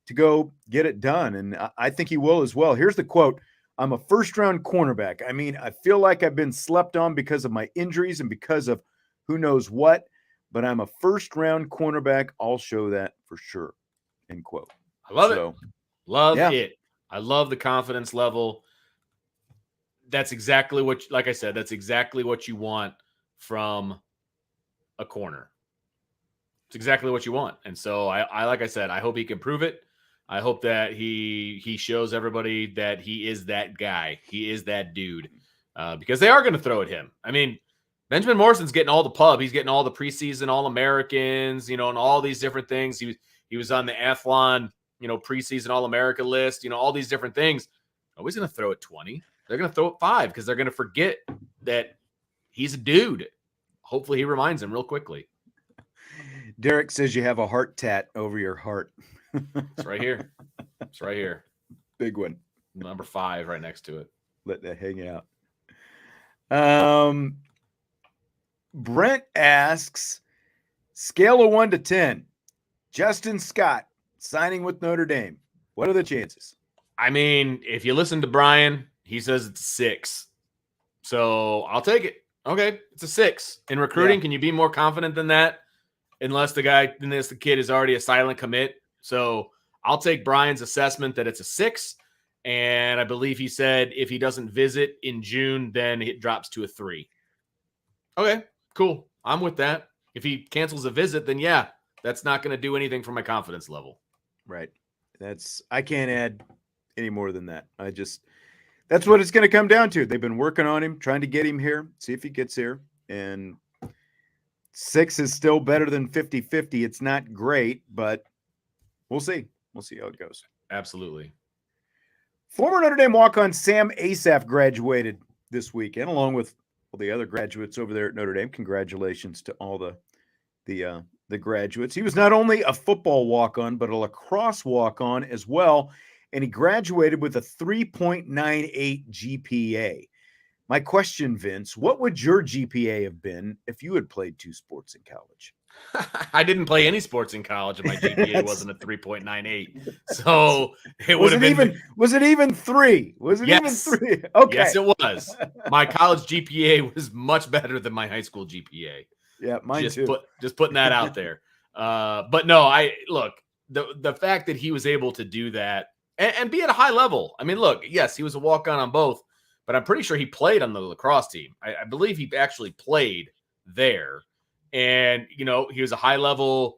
A: to go get it done. And I think he will as well. Here's the quote: "I'm a first-round cornerback. I mean, I feel like I've been slept on because of my injuries and because of who knows what, but I'm a first-round cornerback. I'll show that for sure." End quote.
B: I love it. Love it. I love the confidence level. That's exactly what, like I said, that's exactly what you want from a corner. It's exactly what you want. And so I like I said, I hope he can prove it. I hope that he shows everybody that he is that guy. He is that dude, because they are going to throw at him. I mean, Benjamin Morrison's getting all the pub. He's getting all the preseason All-Americans, and all these different things. He was on the Athlon, preseason All-America list, all these different things. Nobody's going to throw at 20. They're going to throw at 5 because they're going to forget that he's a dude. Hopefully he reminds them real quickly.
A: Derek says you have a heart tat over your heart.
B: It's right here. It's right here.
A: Big one.
B: Number 5 right next to it.
A: Let that hang out. Brent asks, scale of 1 to 10, Justin Scott signing with Notre Dame. What are the chances?
B: I mean, if you listen to Brian, he says it's 6. So I'll take it. Okay, it's a 6. In recruiting, Can you be more confident than that? Unless the kid is already a silent commit. So I'll take Brian's assessment that it's a 6. And I believe he said if he doesn't visit in June, then it drops to a 3. Okay, cool. I'm with that. If he cancels a visit, then that's not going to do anything for my confidence level.
A: Right. I can't add any more than that. That's what it's going to come down to. They've been working on him, trying to get him here, see if he gets here. And 6 is still better than 50-50. It's not great, but we'll see. We'll see how it goes.
B: Absolutely.
A: Former Notre Dame walk-on Sam Asaf graduated this weekend, along with all the other graduates over there at Notre Dame. Congratulations to all the graduates. He was not only a football walk-on, but a lacrosse walk-on as well, and he graduated with a 3.98 GPA. My question, Vince, what would your GPA have been if you had played 2 sports in college?
B: I didn't play any sports in college, and my GPA wasn't a 3.98. So it would have been.
A: Was it even 3? Was it even 3? Okay.
B: Yes, it was. My college GPA was much better than my high school GPA.
A: Yeah, mine too.
B: Just putting that out there. But no, the fact that he was able to do that and be at a high level. I mean, look, yes, he was a walk-on on both, but I'm pretty sure he played on the lacrosse team. I believe he actually played there. And, he was a high-level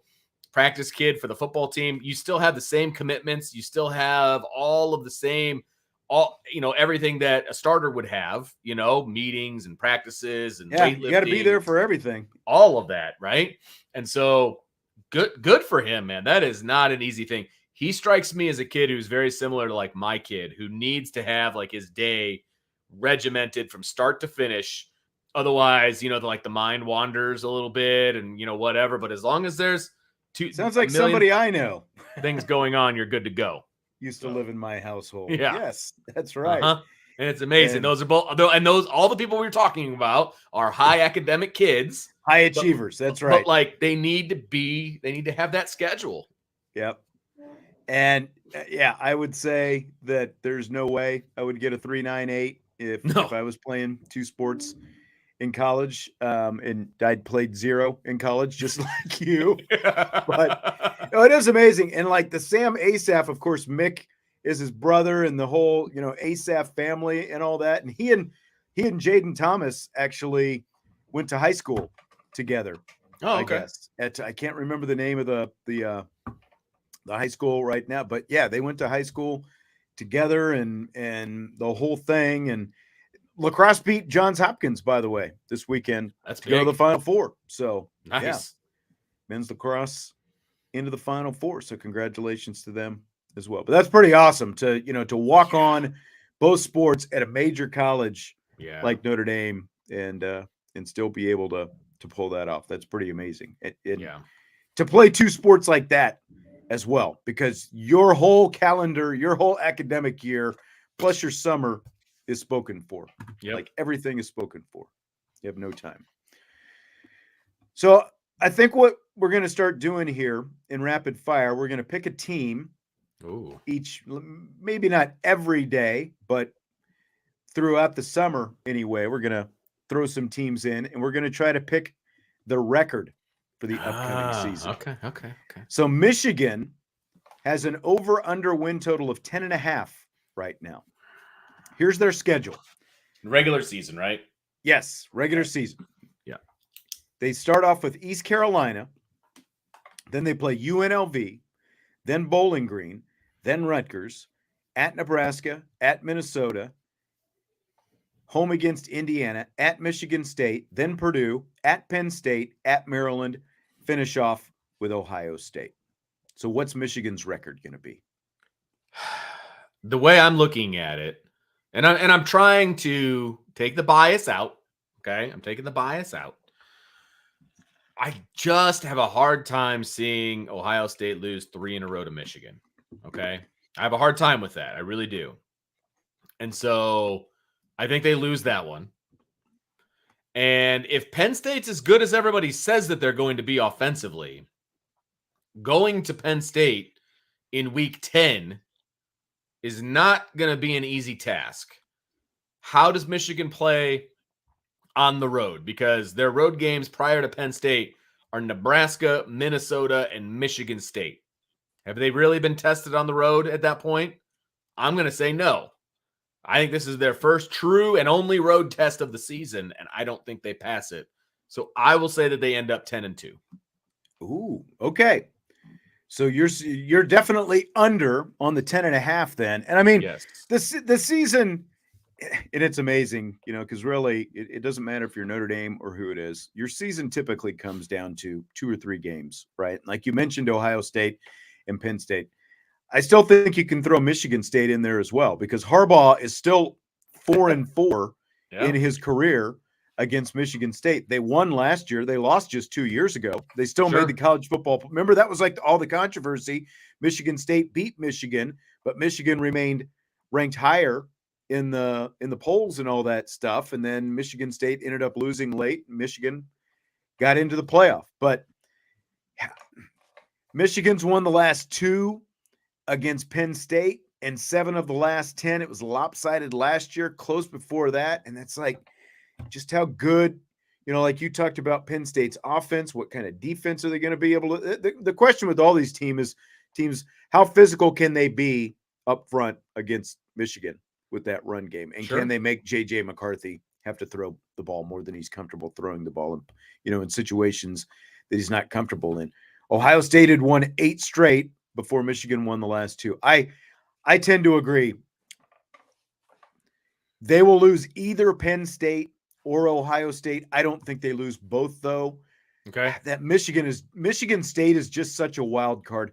B: practice kid for the football team. You still have the same commitments. You still have all of the same all, everything that a starter would have, meetings and practices and
A: weightlifting. You got to be there for everything.
B: All of that, right? And so good for him, man. That is not an easy thing. He strikes me as a kid who's very similar to like my kid, who needs to have like his day regimented from start to finish. Otherwise, the mind wanders a little bit and, whatever. But as long as there's
A: sounds like somebody I know
B: things going on, you're good to go.
A: Used to live in my household.
B: Yeah.
A: Yes, that's right.
B: And it's amazing. And those are both, and all the people we were talking about are high academic kids,
A: high achievers. That's right.
B: But like they need to have that schedule.
A: Yep. And I would say that there's no way I would get a 3.98 if I was playing two sports in college. And I'd played zero in college, just like you. But it is amazing. And like the Sam Asaf, of course, Mick is his brother, and the whole, Asaf family and all that. And he and Jaden Thomas actually went to high school together.
B: Oh, okay.
A: I guess I can't remember the name of the high school right now, but yeah, they went to high school together and the whole thing. And lacrosse beat Johns Hopkins, by the way, this weekend.
B: That's
A: to go to the Final Four. So
B: nice.
A: Yeah, men's lacrosse into the Final Four. So congratulations to them as well. But that's pretty awesome to walk on both sports at a major college like Notre Dame and still be able to pull that off. That's pretty amazing. To play two sports like that as well, because your whole calendar, your whole academic year, plus your summer is spoken for.
B: Yep.
A: Like everything is spoken for. You have no time. So I think what we're going to start doing here in rapid fire, we're going to pick a team.
B: Ooh.
A: Each, maybe not every day, but throughout the summer anyway, we're going to throw some teams in, and we're going to try to pick the record for the upcoming season.
B: Okay.
A: So Michigan has an over-under win total of 10.5 right now. Here's their schedule.
B: Regular season, right?
A: Yes, regular season.
B: Yeah.
A: They start off with East Carolina, then they play UNLV, then Bowling Green, then Rutgers, at Nebraska, at Minnesota, home against Indiana, at Michigan State, then Purdue, at Penn State, at Maryland, finish off with Ohio State. So what's Michigan's record going to be?
B: The way I'm looking at it, and I'm trying to take the bias out, okay? I'm taking the bias out. I just have a hard time seeing Ohio State lose 3 in a row to Michigan, okay? I have a hard time with that. I really do. And so I think they lose that one. And if Penn State's as good as everybody says that they're going to be offensively, going to Penn State in week 10 is not going to be an easy task. How does Michigan play on the road? Because their road games prior to Penn State are Nebraska, Minnesota, and Michigan State. Have they really been tested on the road at that point? I'm going to say no. I think this is their first true and only road test of the season, and I don't think they pass it. So I will say that they end up 10-2.
A: Ooh, okay. So you're definitely under on the 10.5 then. And I mean,
B: yes.
A: the season, and it's amazing, because really it doesn't matter if you're Notre Dame or who it is. Your season typically comes down to 2 or 3 games, right? Like you mentioned Ohio State and Penn State. I still think you can throw Michigan State in there as well, because Harbaugh is still 4-4 in his career against Michigan State. They won last year. They lost just 2 years ago. They still made the college football. Remember, that was like all the controversy. Michigan State beat Michigan, but Michigan remained ranked higher in the polls and all that stuff. And then Michigan State ended up losing late. Michigan got into the playoff, but Michigan's won the last 2 against Penn State and 7 of the last 10. It was lopsided last year, close before that. And that's like just how good, like you talked about Penn State's offense, what kind of defense are they going to be able to, the question with all these teams, how physical can they be up front against Michigan with that run game? And can they make JJ McCarthy have to throw the ball more than he's comfortable throwing the ball in situations that he's not comfortable in? Ohio State had won 8 straight before Michigan won the last 2. I tend to agree. They will lose either Penn State or Ohio State. I don't think they lose both, though.
B: Okay.
A: That Michigan State is just such a wild card.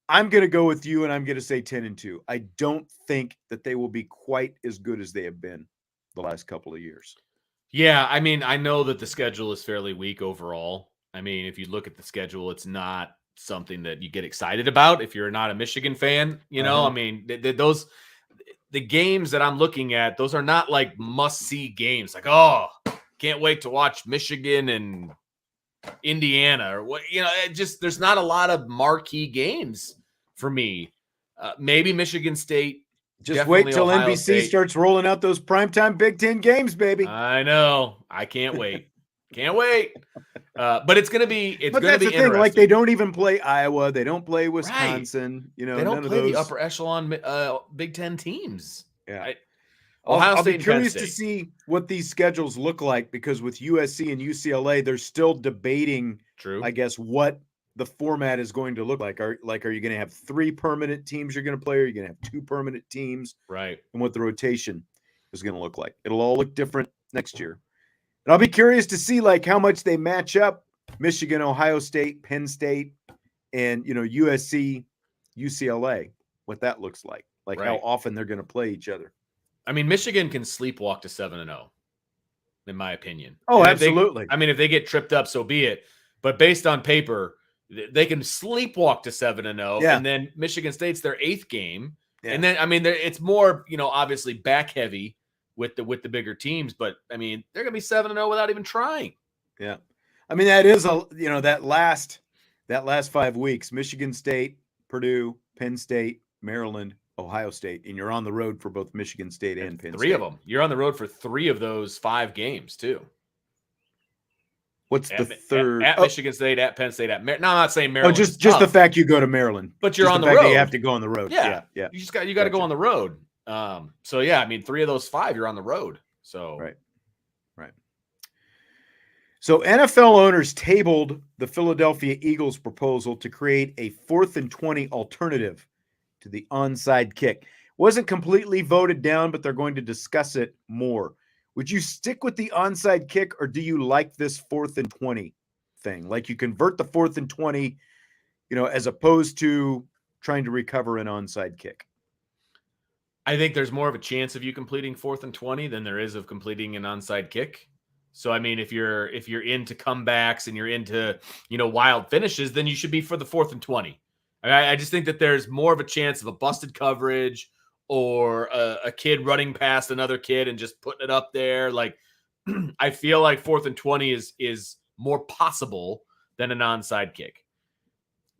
A: I'm going to go with you, and I'm going to say 10-2. I don't think that they will be quite as good as they have been the last couple of years.
B: Yeah, I mean, I know that the schedule is fairly weak overall. I mean, if you look at the schedule, it's not something that you get excited about if you're not a Michigan fan. You know, I mean, the games that I'm looking at, those are not like must-see games. Like, oh, can't wait to watch Michigan and Indiana or what, you know, there's not a lot of marquee games for me. Maybe Michigan State.
A: Just wait till Ohio NBC State starts rolling out those primetime Big Ten games, baby.
B: I know. I can't wait. Can't wait. But it's going to be interesting.
A: That's the thing. Like, they don't even play Iowa. They don't play Wisconsin. Right. You know,
B: they don't play the upper echelon Big Ten teams.
A: Yeah. I'll be curious to see what these schedules look like, because with USC and UCLA, they're still debating, I guess, what the format is going to look like. Are you going to have 3 permanent teams you're going to play? Or are you going to have 2 permanent teams?
B: Right.
A: And what the rotation is going to look like. It'll all look different next year. And I'll be curious to see like how much they match up Michigan, Ohio State, Penn State, and, you know, USC, UCLA, what that looks like. Like how often they're going to play each other.
B: I mean, Michigan can sleepwalk to 7-0, in my opinion.
A: Oh, and absolutely.
B: If they get tripped up, so be it. But based on paper, they can sleepwalk to 7-0.
A: Yeah.
B: And then Michigan State's their 8th game. Yeah. And then, I mean, it's more, you know, obviously back heavy with the bigger teams. But, I mean, they're going to be 7-0 without even trying.
A: Yeah. I mean, that is, that last 5 weeks, Michigan State, Purdue, Penn State, Maryland, Ohio State, and you're on the road for both Michigan State and Penn State.
B: 3 of them. You're on the road for 3 of those 5 games, too.
A: What's the third?
B: At Michigan State, at Penn State, at no, I'm not saying Maryland.
A: Oh, just the fact you go to Maryland,
B: but you're on the road.
A: You have to go on the road.
B: Yeah. You got to go on the road. So yeah, I mean, 3 of those 5 you're on the road. So
A: right. So NFL owners tabled the Philadelphia Eagles' proposal to create a 4th and 20 alternative to the onside kick. Wasn't completely voted down, but they're going to discuss it more. Would you stick with the onside kick, or do you like this 4th and 20 thing? Like, you convert the 4th and 20, you know, as opposed to trying to recover an onside kick.
B: I think there's more of a chance of you completing 4th and 20 than there is of completing an onside kick. So, I mean, if you're into comebacks and you're into, you know, wild finishes, then you should be for the 4th and 20. I just think that there's more of a chance of a busted coverage or a kid running past another kid and just putting it up there. Like, I feel like 4th and 20 is more possible than an onside kick.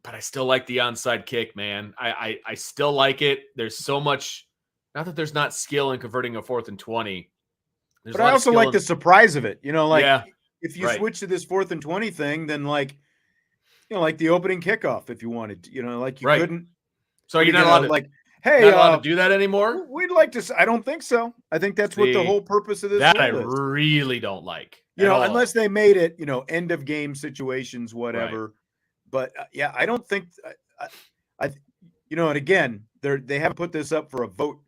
B: But I still like the onside kick, man. I still like it. There's so much, not that there's not skill in converting a 4th and 20.
A: But I also like the surprise of it. You know, like, if you
B: right.
A: switch to this 4th and 20 thing, then like, you know, like the opening kickoff, if you wanted to, you know, like you couldn't.
B: So you're not allowed to,
A: like, hey,
B: not allowed to do that anymore?
A: We'd like to. I don't think so. I think that's what the whole purpose of this
B: that I
A: is.
B: really don't like.
A: You know, unless they made it, you know, end of game situations, whatever. Right. But yeah, I don't think I you know, and again, they haven't put this up for a vote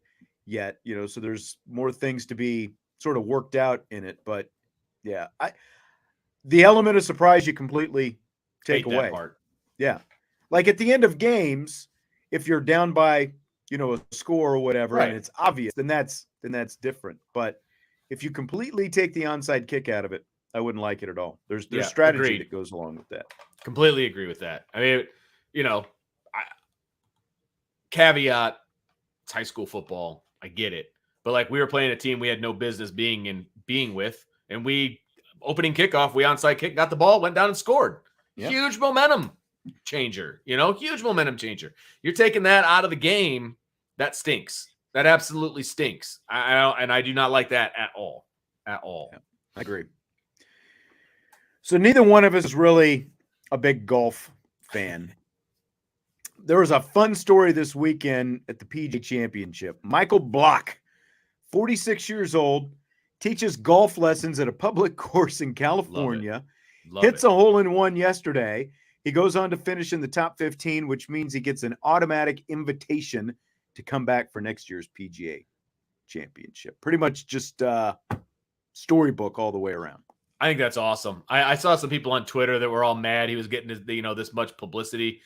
A: yet, you know, so there's more things to be sort of worked out in it. But yeah, the element of surprise you completely take away. Yeah. Like at the end of games, if you're down by, you know, a score or whatever, and it's obvious, then that's different. But if you completely take the onside kick out of it, I wouldn't like it at all. There's strategy that goes along with that.
B: Completely agree with that. I mean, you know, caveat, it's high school football. I get it. But like, we were playing a team we had no business being with, and we opening kickoff, we onside kick, got the ball, went down and scored. Yep. Huge momentum changer, you know, huge momentum changer. You're taking that out of the game. That stinks. That absolutely stinks. I do not like that at all. At all.
A: Yeah, I agree. So neither one of us is really a big golf fan. There was a fun story this weekend at the PGA Championship. Michael Block, 46 years old, teaches golf lessons at a public course in California. Hits a hole-in-one yesterday. He goes on to finish in the top 15, which means he gets an automatic invitation to come back for next year's PGA. championship. Pretty much just storybook all the way around.
B: I think that's awesome. I saw some people on Twitter that were all mad he was getting this much publicity.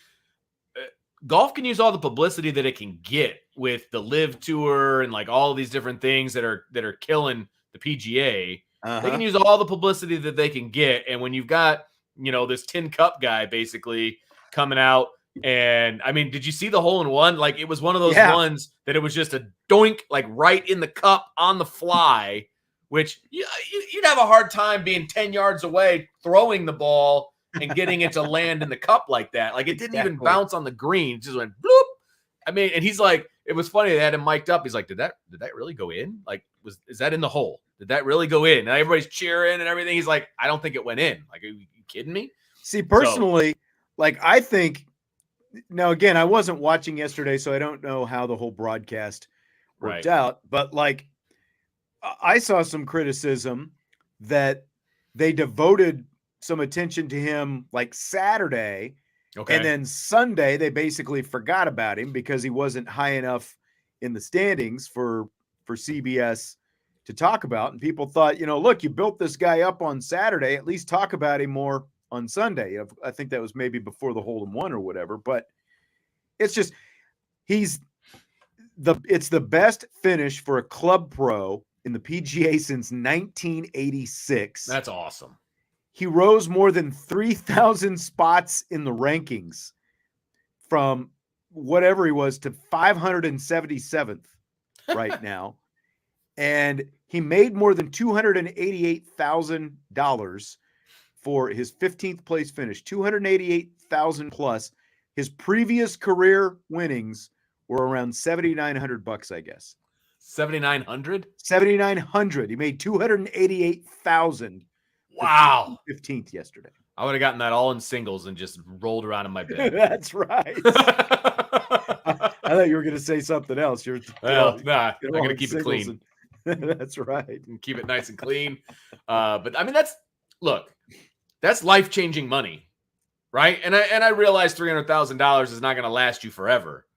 B: Golf can use all the publicity that it can get with the Live Tour and like all of these different things that are killing the PGA. They can use all the publicity that they can get. And when you've got, this Tin Cup guy basically coming out, and I mean, did you see the hole in one? Like, it was one of those ones that it was just a doink, like right in the cup on the fly, which you'd have a hard time being 10 yards away, throwing the ball and getting it to land in the cup like that. Like, it didn't even bounce on the green. It just went bloop. I mean, and he's like, it was funny. They had him mic'd up. He's like, did that really go in? Like, is that in the hole? Did that really go in? And everybody's cheering and everything. He's like, I don't think it went in. Like, are you kidding me?
A: See, personally, I think, now again, I wasn't watching yesterday, so I don't know how the whole broadcast worked out. But I saw some criticism that they devoted some attention to him like Saturday. Okay. And then Sunday, they basically forgot about him because he wasn't high enough in the standings for CBS to talk about. And people thought, look, you built this guy up on Saturday, at least talk about him more on Sunday. I think that was maybe before the hole in one or whatever, but it's just, it's the best finish for a club pro in the PGA since 1986.
B: That's awesome.
A: He rose more than 3,000 spots in the rankings from whatever he was to 577th right now. And he made more than $288,000 for his 15th place finish, 288,000 plus. His previous career winnings were around $7,900, I guess.
B: 7,900?
A: 7,900. He made 288,000.
B: Wow.
A: 15th yesterday.
B: I would have gotten that all in singles and just rolled around in my bed.
A: That's right. I thought you were going to say something else. I'm
B: going to keep it clean.
A: That's right.
B: And keep it nice and clean. But I mean, that's life-changing money, right? And I realize $300,000 is not going to last you forever.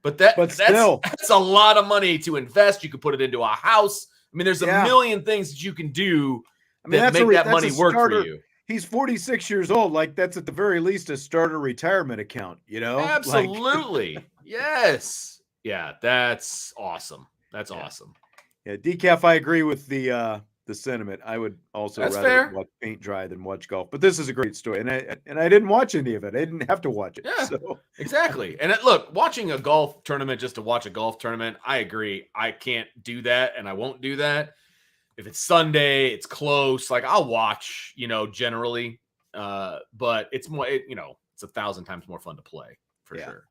B: But that's a lot of money to invest. You could put it into a house. I mean, there's a million things that you can do that make that money work for you.
A: He's 46 years old. Like, that's at the very least a starter retirement account,
B: Absolutely. Yes. Yeah, that's awesome. That's awesome.
A: Yeah, Decaf, I agree with the sentiment. I would also rather watch paint dry than watch golf. But this is a great story, and I didn't watch any of it. I didn't have to watch it.
B: Yeah, exactly. And look, watching a golf tournament just to watch a golf tournament, I agree. I can't do that, and I won't do that. If it's Sunday, it's close. Like, I'll watch, generally, but it's more, it's 1,000 times more fun to play for sure.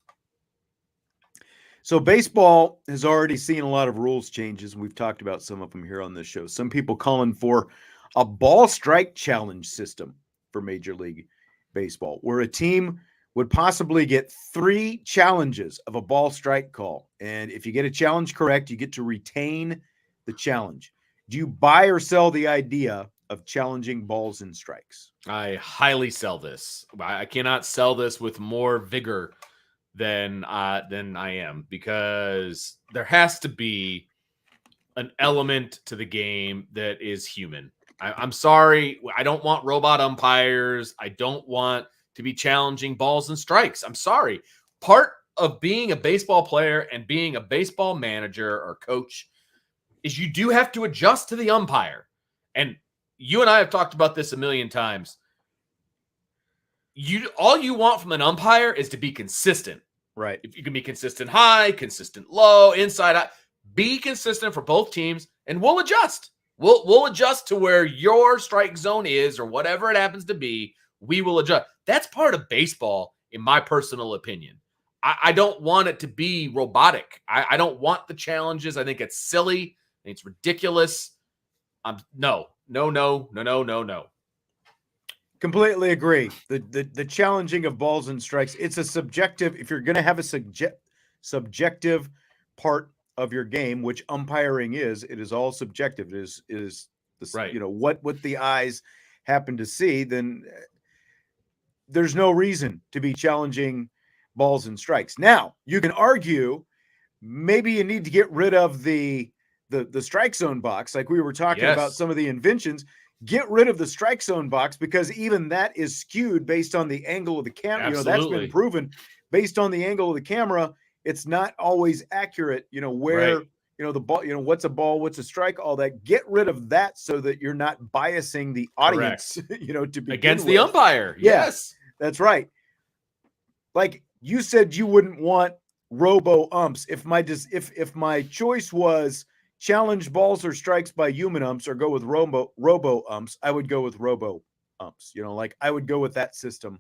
A: So baseball has already seen a lot of rules changes, and we've talked about some of them here on this show. Some people calling for a ball strike challenge system for Major League Baseball, where a team would possibly get 3 challenges of a ball strike call. And if you get a challenge correct, you get to retain the challenge. Do you buy or sell the idea of challenging balls and strikes?
B: I highly sell this. I cannot sell this with more vigor than I am, because there has to be an element to the game that is human. I'm sorry. I don't want robot umpires. I don't want to be challenging balls and strikes. I'm sorry. Part of being a baseball player and being a baseball manager or coach is you do have to adjust to the umpire. And you and I have talked about this a million times. All you want from an umpire is to be consistent.
A: Right.
B: If you can be consistent high, consistent low, inside out, be consistent for both teams, and we'll adjust. We'll adjust to where your strike zone is, or whatever it happens to be. We will adjust. That's part of baseball, in my personal opinion. I don't want it to be robotic. I don't want the challenges. I think it's silly. I think it's ridiculous. No.
A: Completely agree. The challenging of balls and strikes, it's a subjective. If you're going to have a subjective part of your game, which umpiring is, it is all subjective. It is this, right. What the eyes happen to see, then there's no reason to be challenging balls and strikes. Now, you can argue maybe you need to get rid of the the strike zone box, like we were talking about some of the inventions. Get rid of the strike zone box, because even that is skewed based on the angle of the camera.
B: Absolutely.
A: That's been proven based on the angle of the camera. It's not always accurate, where, the ball, what's a ball, what's a strike, all that. Get rid of that so that you're not biasing the audience, to be
B: against the umpire.
A: Yeah,
B: yes,
A: that's right. Like you said, you wouldn't want robo umps. If my choice was challenge balls or strikes by human umps or go with robo umps, I would go with robo umps. I would go with that system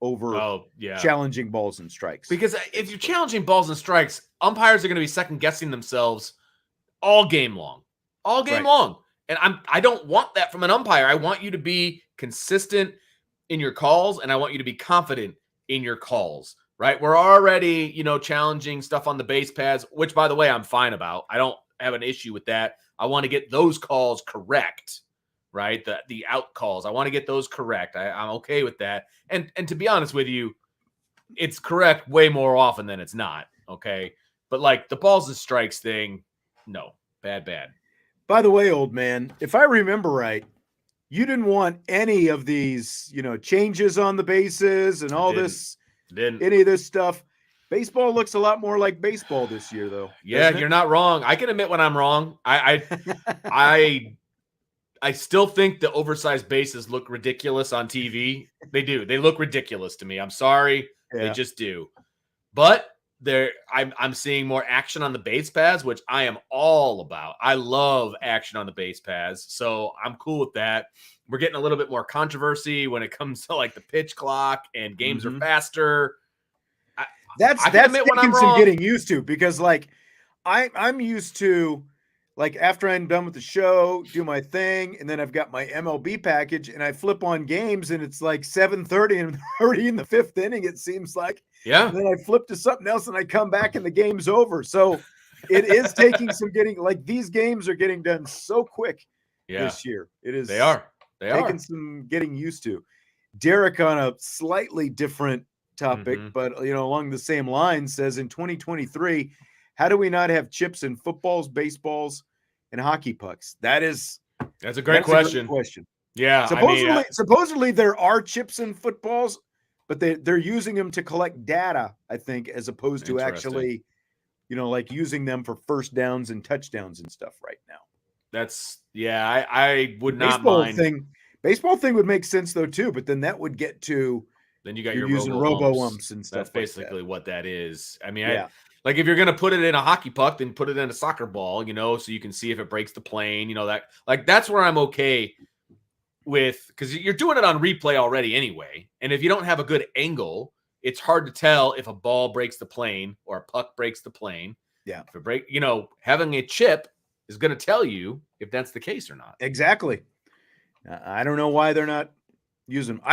A: over challenging balls and strikes.
B: Because if you're challenging balls and strikes, umpires are going to be second guessing themselves all game long. And I don't want that from an umpire. I want you to be consistent in your calls, and I want you to be confident in your calls. Right? We're already, challenging stuff on the base paths, which, by the way, I'm fine about. I don't have an issue with that. I want to get those calls correct, right? The out calls. I want to get those correct. I'm okay with that. And to be honest with you, it's correct way more often than it's not. Okay. But like the balls and strikes thing, no, bad.
A: By the way, old man, if I remember right, you didn't want any of these, changes on the bases and all any of this stuff. Baseball looks a lot more like baseball this year, though.
B: Yeah, you're not wrong. I can admit when I'm wrong. I still think the oversized bases look ridiculous on TV. They do. They look ridiculous to me. I'm sorry. Yeah. They just do. But I'm seeing more action on the base paths, which I am all about. I love action on the base paths, so I'm cool with that. We're getting a little bit more controversy when it comes to like the pitch clock and games are faster.
A: That's taking some getting used to, because like I'm used to, like, after I'm done with the show, do my thing, and then I've got my MLB package and I flip on games and it's like 7:30 and I'm already in the fifth inning, it seems like.
B: Yeah.
A: And then I flip to something else and I come back and the game's over. So it is taking some like these games are getting done so quick this year. It is.
B: They are
A: taking some getting used to. Derek, on a slightly different topic, but along the same line, says in 2023, how do we not have chips in footballs, baseballs, and hockey pucks? That's
B: a great question. Yeah.
A: Supposedly there are chips in footballs, but they're using them to collect data, I think, as opposed to actually, like using them for first downs and touchdowns and stuff right now.
B: I would not mind.
A: Baseball thing would make sense though too, but then that would get to,
B: then you got
A: your using robo umps and stuff.
B: That's basically what that is. I mean,
A: yeah.
B: Like if you're going to put it in a hockey puck, then put it in a soccer ball, so you can see if it breaks the plane, that's where I'm okay with, because you're doing it on replay already anyway. And if you don't have a good angle, it's hard to tell if a ball breaks the plane or a puck breaks the plane.
A: Yeah.
B: If having a chip is going to tell you if that's the case or not.
A: Exactly. I don't know why they're not using them.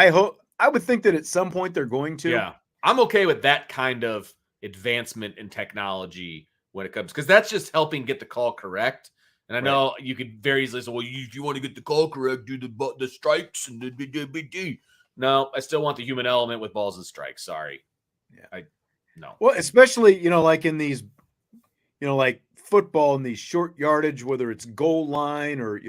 A: I would think that at some point they're going to.
B: Yeah. I'm okay with that kind of advancement in technology when it comes, because that's just helping get the call correct. And I know you could very easily say, well, if you want to get the call correct, do the strikes and the. No, I still want the human element with balls and strikes. Sorry.
A: Yeah. No. Well, especially, like in these, like football in these short yardage, whether it's goal line or,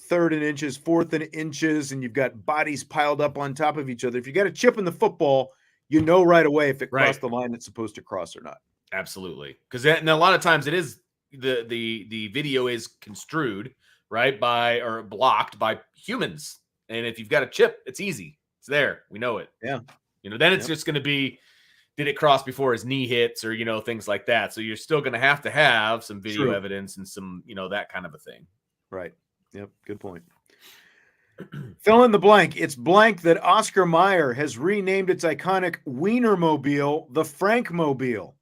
A: third and inches, fourth and inches, and you've got bodies piled up on top of each other. If you got a chip in the football, right away if it crossed the line it's supposed to cross or not.
B: Absolutely. Because a lot of times it is the video is construed or blocked by humans. And if you've got a chip, it's easy. It's there. We know it.
A: Yeah.
B: Then it's just going to be, did it cross before his knee hits or, things like that. So you're still going to have some video evidence and some, that kind of a thing.
A: Right. Yep. Good point. Fill in the blank. It's blank that Oscar Mayer has renamed its iconic Wienermobile the Frankmobile.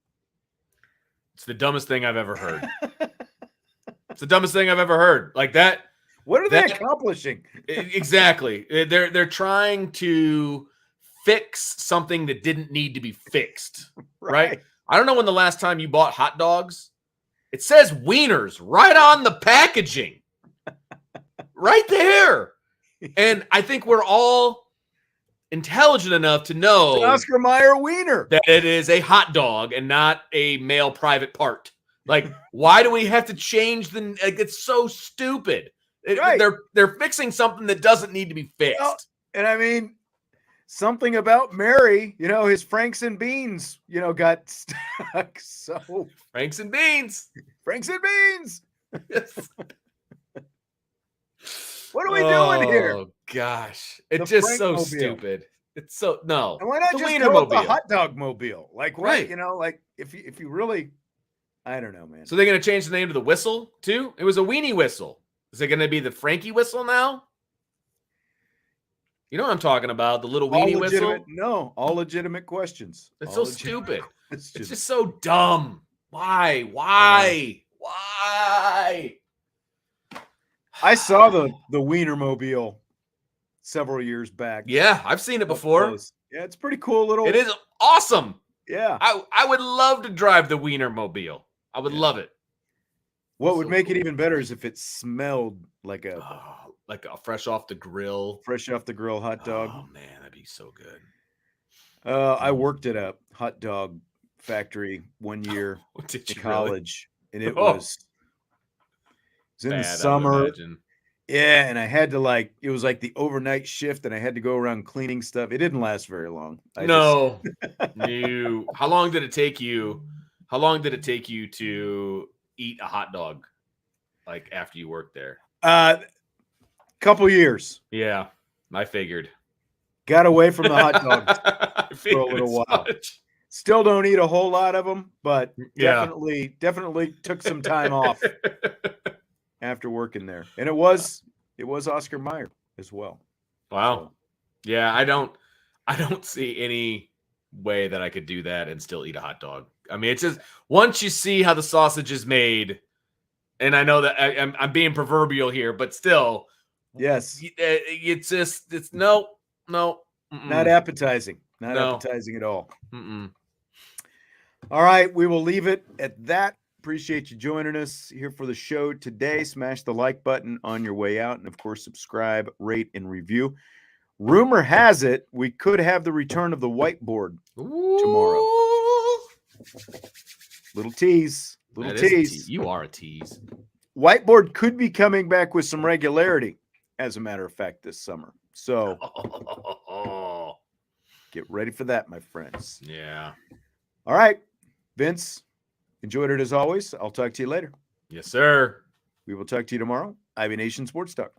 B: It's the dumbest thing I've ever heard. It's the dumbest thing I've ever heard. Like that.
A: What are they accomplishing?
B: Exactly. They're trying to fix something that didn't need to be fixed. Right? I don't know when the last time you bought hot dogs. It says wieners right on the packaging. Right there. And I think we're all intelligent enough to know
A: Oscar Mayer wiener
B: that it is a hot dog and not a male private part. Like, why do we have to change the? Like, it's so stupid.
A: Right.
B: They're fixing something that doesn't need to be fixed.
A: Well, and I mean, something about Mary, his Franks and Beans, got stuck. So
B: Franks and Beans.
A: Franks and Beans.
B: Yes.
A: What are we doing here?
B: Oh gosh, it's just so stupid. It's so no.
A: And why not just go with the hot dog mobile? Like what?
B: Right.
A: Like if you really, I don't know, man.
B: So they're gonna change the name to the whistle too? It was a weenie whistle. Is it gonna be the Frankie whistle now? You know what I'm talking about? The little weenie whistle?
A: No, all legitimate questions.
B: It's so stupid. It's just so dumb. Why? Why?
A: I saw the Wienermobile several years back.
B: Yeah, I've seen it before.
A: Yeah, it's pretty cool little.
B: It is awesome.
A: Yeah.
B: I would love to drive the Wienermobile. I would love it.
A: What would make it even better is if it smelled like a
B: fresh off the grill
A: hot dog.
B: Oh man, that'd be so good.
A: I worked at a hot dog factory one year in college, and it was in the summer. Yeah, and I had to it was like the overnight shift, and I had to go around cleaning stuff. It didn't last very long.
B: No. How long did it take you? How long did it take you to eat a hot dog, like after you worked there?
A: Couple years.
B: Yeah, I figured.
A: Got away from the hot dogs for a little while. Still don't eat a whole lot of them, but definitely took some time off after working there. And it was Oscar Mayer as well.
B: Wow.
A: So.
B: Yeah, I don't see any way that I could do that and still eat a hot dog. I mean, it's just once you see how the sausage is made, and I know that I'm being proverbial here, but still,
A: yes,
B: it's no,
A: not appetizing, appetizing at all. All right, we will leave it at that. Appreciate you joining us here for the show today. Smash the like button on your way out, and of course, subscribe, rate, and review. Rumor has it we could have the return of the whiteboard tomorrow. Little tease.
B: You are a tease.
A: Whiteboard could be coming back with some regularity, as a matter of fact, this summer. So get ready for that, my friends.
B: Yeah.
A: All right. Vince, enjoyed it as always. I'll talk to you later.
B: Yes, sir.
A: We will talk to you tomorrow. IB Nation Sports Talk.